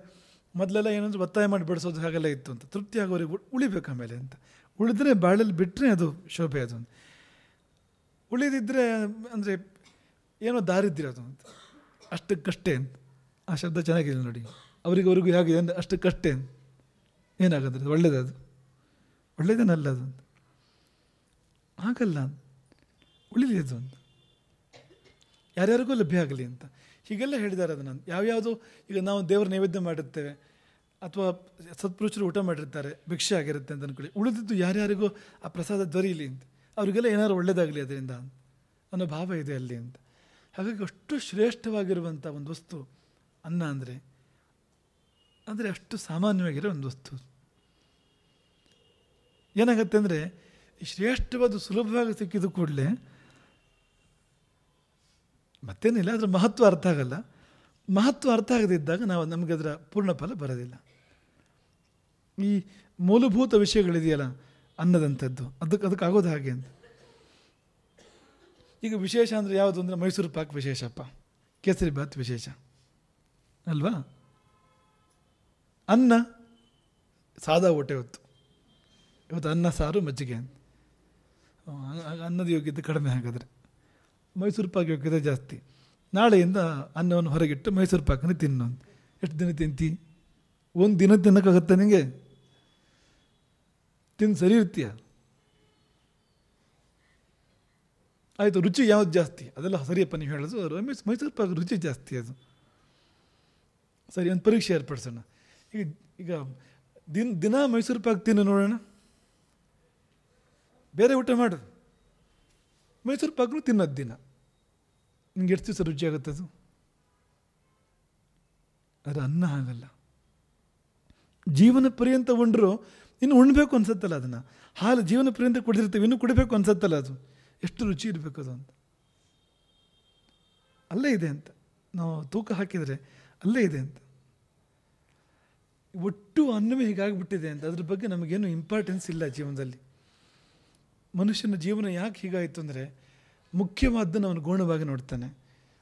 ಮೊದಲೆಲ್ಲ ಏನಂದ್ರೆ ಒತ್ತಾಯ ಮಾಡಿ ಬಡಿಸೋದು ಹಾಗೆಲ್ಲ ಇತ್ತು ಅಂತ. ತೃಪ್ತಿ ಆಗೋರಿಗೆ ಉಳಿಬೇಕು ಆಮೇಲೆ ಅಂತ. ಉಳಿದ್ರೆ ಬಾಳಲ್ಲಿ ಬಿಟ್ಟರೆ ಅದು ಶೋಭೆ. ಅದು ಉಳಿದಿದ್ದರೆ ಅಂದರೆ ಏನೋ ದಾರಿದ್ರ್ಯ ಅದು ಅಂತ. ಅಷ್ಟಕ್ಕಷ್ಟೇ ಅಂತ. ಆ ಶಬ್ದ ಚೆನ್ನಾಗಿದೆ ನೋಡಿ. ಅವ್ರಿಗೂ ಹೇಗಿದೆ ಅಂದರೆ ಅಷ್ಟಕ್ಕಷ್ಟೇ ಅಂತ. ಏನಾಗೋದ್ರೆ ಒಳ್ಳೇದದು, ಒಳ್ಳೇದೇನಲ್ಲ ಅದು ಅಂತ. ಹಾಗಲ್ಲ, ಉಳಿಲಿ ಅದು ಅಂತ, ಯಾರ್ಯಾರಿಗೂ ಲಭ್ಯ ಆಗಲಿ ಅಂತ. ಹೀಗೆಲ್ಲ ಹೇಳಿದ್ದಾರೆ ಅದನ್ನು. ಯಾವ್ಯಾವುದು ಈಗ ನಾವು ದೇವರ ನೈವೇದ್ಯ ಮಾಡಿರ್ತೇವೆ ಅಥವಾ ಸತ್ಪುರುಷರು ಊಟ ಮಾಡಿರ್ತಾರೆ, ಭಿಕ್ಷೆ ಆಗಿರುತ್ತೆ ಅಂತ ಅಂದ್ಕೊಳ್ಳಿ. ಉಳಿದಿದ್ದು ಯಾರ್ಯಾರಿಗೂ ಆ ಪ್ರಸಾದ ದೊರೀಲಿ ಅಂತ, ಅವರಿಗೆಲ್ಲ ಏನಾದ್ರು ಒಳ್ಳೆಯದಾಗಲಿ ಅದರಿಂದ ಅನ್ನೋ ಭಾವ ಇದೆ ಅಲ್ಲಿ ಅಂತ. ಹಾಗಾಗಿ ಅಷ್ಟು ಶ್ರೇಷ್ಠವಾಗಿರುವಂಥ ಒಂದು ವಸ್ತು ಅನ್ನ ಅಂದರೆ ಅಷ್ಟು ಸಾಮಾನ್ಯವಾಗಿರೋ ಒಂದು ವಸ್ತು. ಏನಾಗತ್ತೆ ಅಂದರೆ ಶ್ರೇಷ್ಠವಾದ ಸುಲಭವಾಗಿ ಸಿಕ್ಕಿದ ಕೂಡಲೇ ಮತ್ತೇನಿಲ್ಲ, ಅದರ ಮಹತ್ವ ಅರ್ಥ ಆಗಲ್ಲ. ಮಹತ್ವ ಅರ್ಥ ಆಗದಿದ್ದಾಗ ನಮಗೆ ಅದರ ಪೂರ್ಣ ಫಲ ಬರೋದಿಲ್ಲ. ಈ ಮೂಲಭೂತ ವಿಷಯಗಳಿದೆಯಲ್ಲ ಅನ್ನದಂಥದ್ದು, ಅದಕ್ಕಾಗೋದು ಹಾಗೆ ಅಂತ. ಈಗ ವಿಶೇಷ ಅಂದರೆ ಯಾವುದು ಅಂದರೆ ಮೈಸೂರು ಪಾಕ್ ವಿಶೇಷಪ್ಪ, ಕೇಸರಿ ಬಾತ್ ವಿಶೇಷ ಅಲ್ವಾ. ಅನ್ನ ಸಾದಾ ಊಟ ಇವತ್ತು ಅನ್ನ ಸಾರು ಮಜ್ಜಿಗೆ ಅಂತ. ಅನ್ನದ ಯೋಗ್ಯತೆ ಕಡಿಮೆ. ಹಾಗಾದರೆ ಮೈಸೂರು ಪಾಕ್ ಯೋಗ್ಯತೆ ಜಾಸ್ತಿ. ನಾಳೆಯಿಂದ ಅನ್ನವನ್ನು ಹೊರಗಿಟ್ಟು ಮೈಸೂರು ಪಾಕನ್ನು ತಿನ್ನು. ಎಷ್ಟು ದಿನ ತಿಂತಿ? ಒಂದು ದಿನ ತಿನ್ನೋಕ್ಕಾಗತ್ತೆ ನಿನಗೆ? ತಿಂದು ಸರಿ ಇರ್ತೀಯ? ಆಯಿತು, ರುಚಿ ಯಾವ್ದು ಜಾಸ್ತಿ? ಅದೆಲ್ಲ ಸರಿಯಪ್ಪ ನೀವು ಹೇಳೋದು. ಮೈಸೂರು ಪಾಕ್ ರುಚಿ ಜಾಸ್ತಿ ಅದು. ಸರಿ, ಒಂದು ಪರೀಕ್ಷೆ ಏರ್ಪಡಿಸೋಣ. ಈಗ ದಿನ ಮೈಸೂರು ಪಾಕ್ ತಿನ್ನು ನೋಡೋಣ. ಬೇರೆ ಊಟ ಮಾಡು, ಮೈಸೂರು ಪಾಕ್ನು ತಿನ್ನೋದು ದಿನ. ನಿಮ್ಗೆ ಎಷ್ಟು ದಿವಸ ರುಚಿ ಆಗುತ್ತದು? ಅದು ಅನ್ನ ಹಾಗಲ್ಲ. ಜೀವನ ಪರ್ಯಂತ ಉಂಡ್ರು ಇನ್ನು ಉಣ್ಬೇಕು ಅನ್ಸತ್ತಲ್ಲ ಅದನ್ನು. ಹಾಲು ಜೀವನ ಪರ್ಯಂತ ಕುಡಿದಿರ್ತೀವಿ, ಇನ್ನೂ ಕುಡಿಬೇಕು ಅನ್ಸತ್ತಲ್ಲ. ಅದು ಎಷ್ಟು ರುಚಿ ಇರಬೇಕು ಅದು ಅಂತ. ಅಲ್ಲೇ ಇದೆ ಅಂತ. ನಾವು ತೂಕ ಹಾಕಿದರೆ ಅಲ್ಲೇ ಇದೆ ಅಂತ. ಒಟ್ಟು ಅನ್ನವೇ ಹೀಗಾಗಿಬಿಟ್ಟಿದೆ ಅಂತ. ಅದ್ರ ಬಗ್ಗೆ ನಮಗೇನು ಇಂಪಾರ್ಟೆನ್ಸ್ ಇಲ್ಲ ಜೀವನದಲ್ಲಿ. ಮನುಷ್ಯನ ಜೀವನ ಯಾಕೆ ಹೀಗಾಯಿತು ಅಂದರೆ ಮುಖ್ಯವಾದ್ದನ್ನು ಅವನು ಗೌಣವಾಗಿ ನೋಡ್ತಾನೆ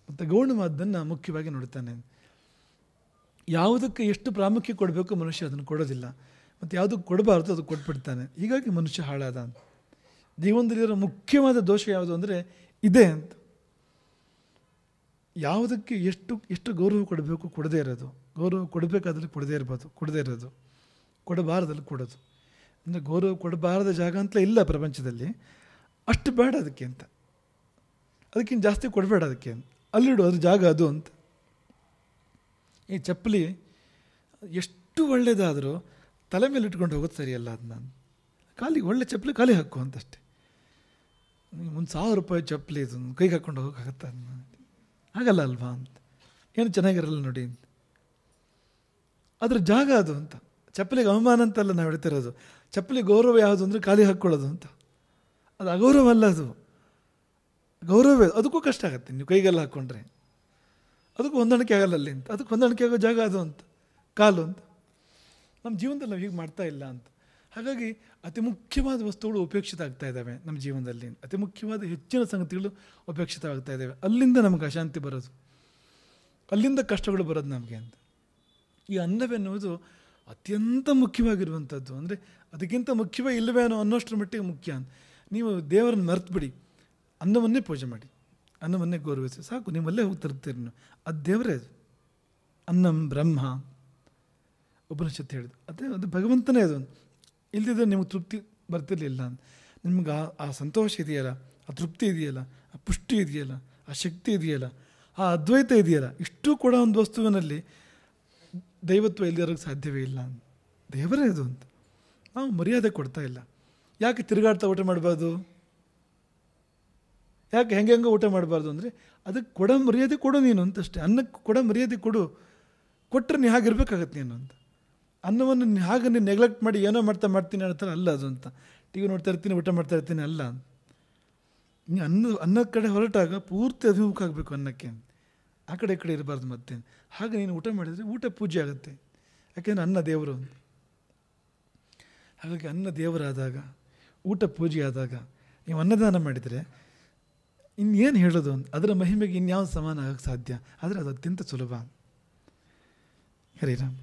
ಮತ್ತು ಗೌಣವಾದ್ದನ್ನು ಮುಖ್ಯವಾಗಿ ನೋಡ್ತಾನೆ. ಯಾವುದಕ್ಕೆ ಎಷ್ಟು ಪ್ರಾಮುಖ್ಯ ಕೊಡಬೇಕು ಮನುಷ್ಯ ಅದನ್ನು ಕೊಡೋದಿಲ್ಲ, ಮತ್ತು ಯಾವುದಕ್ಕೆ ಕೊಡಬಾರ್ದು ಅದು ಕೊಟ್ಬಿಡ್ತಾನೆ. ಹೀಗಾಗಿ ಮನುಷ್ಯ ಹಾಳಾದ ಅಂತ. ಜೀವನದಲ್ಲಿರೋ ಮುಖ್ಯವಾದ ದೋಷ ಯಾವುದು ಅಂದರೆ ಇದೇ ಅಂತ. ಯಾವುದಕ್ಕೆ ಎಷ್ಟು ಗೌರವ ಕೊಡಬೇಕು ಕೊಡದೇ ಇರೋದು, ಗೌರವ ಕೊಡಬೇಕಾದಲ್ಲಿ ಕೊಡದೇ ಇರೋದು, ಕೊಡಬಾರದಲ್ಲಿ ಕೊಡೋದು. ಅಂದರೆ ಗೌರವ ಕೊಡಬಾರದ ಜಾಗ ಅಂತಲೇ ಇಲ್ಲ ಪ್ರಪಂಚದಲ್ಲಿ. ಅಷ್ಟು ಬೇಡ ಅದಕ್ಕೆ ಅಂತ, ಅದಕ್ಕಿಂತ ಜಾಸ್ತಿ ಕೊಡಬೇಡ ಅದಕ್ಕೆ, ಅಲ್ಲಿಡು ಅದ್ರ ಜಾಗ ಅದು ಅಂತ. ಈ ಚಪ್ಪಲಿ ಎಷ್ಟು ಒಳ್ಳೆಯದಾದರೂ ತಲೆ ಮೇಲೆ ಇಟ್ಕೊಂಡು ಹೋಗೋದು ಸರಿಯಲ್ಲ. ಅದು ನಾನು ಖಾಲಿ ಒಳ್ಳೆ ಚಪ್ಪಲಿ ಖಾಲಿ ಹಾಕು ಅಂತಷ್ಟೇ. ಒಂದು 1000 ರೂಪಾಯಿ ಚಪ್ಪಲಿ ಇದು ಕೈಗೆ ಹಾಕ್ಕೊಂಡು ಹೋಗೋಕ್ಕಾಗತ್ತ? ಆಗಲ್ಲ ಅಲ್ವಾ ಅಂತ. ಏನು ಚೆನ್ನಾಗಿರಲ್ಲ ನೋಡಿ ಅಂತ. ಅದ್ರ ಜಾಗ ಅದು ಅಂತ. ಚಪ್ಪಲಿಗೆ ಅವಮಾನ ಅಂತಲ್ಲ ನಾವು ಹೇಳ್ತಿರೋದು. ಚಪ್ಪಲಿ ಗೌರವ ಯಾವುದು ಅಂದರೆ ಖಾಲಿ ಹಾಕ್ಕೊಳ್ಳೋದು ಅಂತ. ಅದು ಅಗೌರವ ಅಲ್ಲ, ಅದು ಗೌರವವೇ. ಅದಕ್ಕೂ ಕಷ್ಟ ಆಗುತ್ತೆ ನೀವು ಕೈಗೆಲ್ಲ ಹಾಕ್ಕೊಂಡ್ರೆ. ಅದಕ್ಕೂ ಹೊಂದಾಣಿಕೆ ಆಗಲ್ಲ ಅಲ್ಲಿ ಅಂತ. ಅದಕ್ಕೆ ಹೊಂದಾಣಿಕೆ ಆಗೋ ಜಾಗ ಅದು ಅಂತ, ಕಾಲು ಅಂತ. ನಮ್ಮ ಜೀವನದಲ್ಲಿ ನಾವು ಹೀಗೆ ಮಾಡ್ತಾ ಇಲ್ಲ ಅಂತ. ಹಾಗಾಗಿ ಅತಿ ಮುಖ್ಯವಾದ ವಸ್ತುಗಳು ಉಪೇಕ್ಷಿತ ಆಗ್ತಾ ಇದ್ದಾವೆ ನಮ್ಮ ಜೀವನದಲ್ಲಿ. ಅತಿ ಮುಖ್ಯವಾದ ಹೆಚ್ಚಿನ ಸಂಗತಿಗಳು ಉಪೇಕ್ಷಿತವಾಗ್ತಾ ಇದ್ದಾವೆ. ಅಲ್ಲಿಂದ ನಮಗೆ ಅಶಾಂತಿ ಬರೋದು, ಅಲ್ಲಿಂದ ಕಷ್ಟಗಳು ಬರೋದು ನಮಗೆ ಅಂತ. ಈ ಅನ್ನವೆನ್ನುವುದು ಅತ್ಯಂತ ಮುಖ್ಯವಾಗಿರುವಂಥದ್ದು. ಅಂದರೆ ಅದಕ್ಕಿಂತ ಮುಖ್ಯವೇ ಇಲ್ಲವೇ ಅನ್ನೋಷ್ಟರ ಮಟ್ಟಿಗೆ ಮುಖ್ಯ. ನೀವು ದೇವರನ್ನು ಮರೆತು ಬಿಡಿ, ಅನ್ನವನ್ನೇ ಪೂಜೆ ಮಾಡಿ, ಅನ್ನವನ್ನೇ ಗೌರವಿಸಿ ಸಾಕು, ನೀವಲ್ಲೇ ಹೋಗಿ ತರ್ತೀರಿ ನೀವು. ಅದು ದೇವರೇ, ಅದು ಅನ್ನಂ ಬ್ರಹ್ಮ ಉಪನಿಷತ್ತು ಹೇಳಿದ್ದು ಅದು ಭಗವಂತನೇ. ಅದು ಇಲ್ಲದಿದ್ದರೆ ನಿಮಗೆ ತೃಪ್ತಿ ಬರ್ತಿರ್ಲಿಲ್ಲ. ನಿಮ್ಗೆ ಆ ಸಂತೋಷ ಇದೆಯಲ್ಲ, ಆ ತೃಪ್ತಿ ಇದೆಯಲ್ಲ, ಆ ಪುಷ್ಟಿ ಇದೆಯಲ್ಲ, ಆ ಶಕ್ತಿ ಇದೆಯಲ್ಲ, ಆ ಅದ್ವೈತ ಇದೆಯಲ್ಲ, ಇಷ್ಟೂ ಕೂಡ ಒಂದು ವಸ್ತುವಿನಲ್ಲಿ ದೈವತ್ವ ಇಲ್ಲದಿರೋಕ್ಕೆ ಸಾಧ್ಯವೇ ಇಲ್ಲ. ದೇವರೇ ಅದು ಅಂತ ನಾವು ಮರ್ಯಾದೆ ಕೊಡ್ತಾ ಇಲ್ಲ. ಯಾಕೆ ತಿರುಗಾಡ್ತಾ ಊಟ ಮಾಡಬಾರ್ದು, ಯಾಕೆ ಹೆಂಗೆ ಊಟ ಮಾಡಬಾರ್ದು ಅಂದರೆ ಅದಕ್ಕೆ ಕೊಡೋ ಮರ್ಯಾದೆ ಕೊಡು ನೀನು ಅಂತಷ್ಟೇ. ಅನ್ನಕ್ಕೆ ಕೊಡೋ ಮರ್ಯಾದೆ ಕೊಡು, ಕೊಟ್ಟರೆ ನೀ ಹಾಗಿರ್ಬೇಕಾಗತ್ತೆ ನೀನು ಅಂತ. ಅನ್ನವನ್ನು ಹಾಗೆ ನೀನು ನೆಗ್ಲೆಕ್ಟ್ ಮಾಡಿ ಏನೋ ಮಾಡ್ತೀನಿ ಹೇಳ್ತಾರೆ, ಅಲ್ಲ ಅದು ಅಂತ. ಟಿ ವಿ ನೋಡ್ತಾ ಇರ್ತೀನಿ, ಊಟ ಮಾಡ್ತಾ ಇರ್ತೀನಿ, ಅಲ್ಲ. ನೀ ಅನ್ನದ ಕಡೆ ಹೊರಟಾಗ ಪೂರ್ತಿ ಅಭಿಮುಖ ಆಗಬೇಕು ಅನ್ನಕ್ಕೆ, ಆ ಕಡೆ ಈ ಕಡೆ ಇರಬಾರ್ದು. ಮತ್ತೆ ಹಾಗೆ ನೀನು ಊಟ ಮಾಡಿದರೆ ಊಟ ಪೂಜೆ ಆಗುತ್ತೆ, ಯಾಕೆಂದರೆ ಅನ್ನ ದೇವರು. ಹಾಗಾಗಿ ಅನ್ನ ದೇವರಾದಾಗ, ಊಟ ಪೂಜೆ ಆದಾಗ, ನೀವು ಅನ್ನದಾನ ಮಾಡಿದರೆ ಇನ್ನೇನು ಹೇಳೋದು ಅಂತ, ಅದರ ಮಹಿಮೆಗೆ ಇನ್ಯಾವ ಸಮಾನ ಆಗೋಕ್ಕೆ ಸಾಧ್ಯ. ಆದರೆ ಅದು ಅತ್ಯಂತ ಸುಲಭ. ಹರಿರಾಮ್.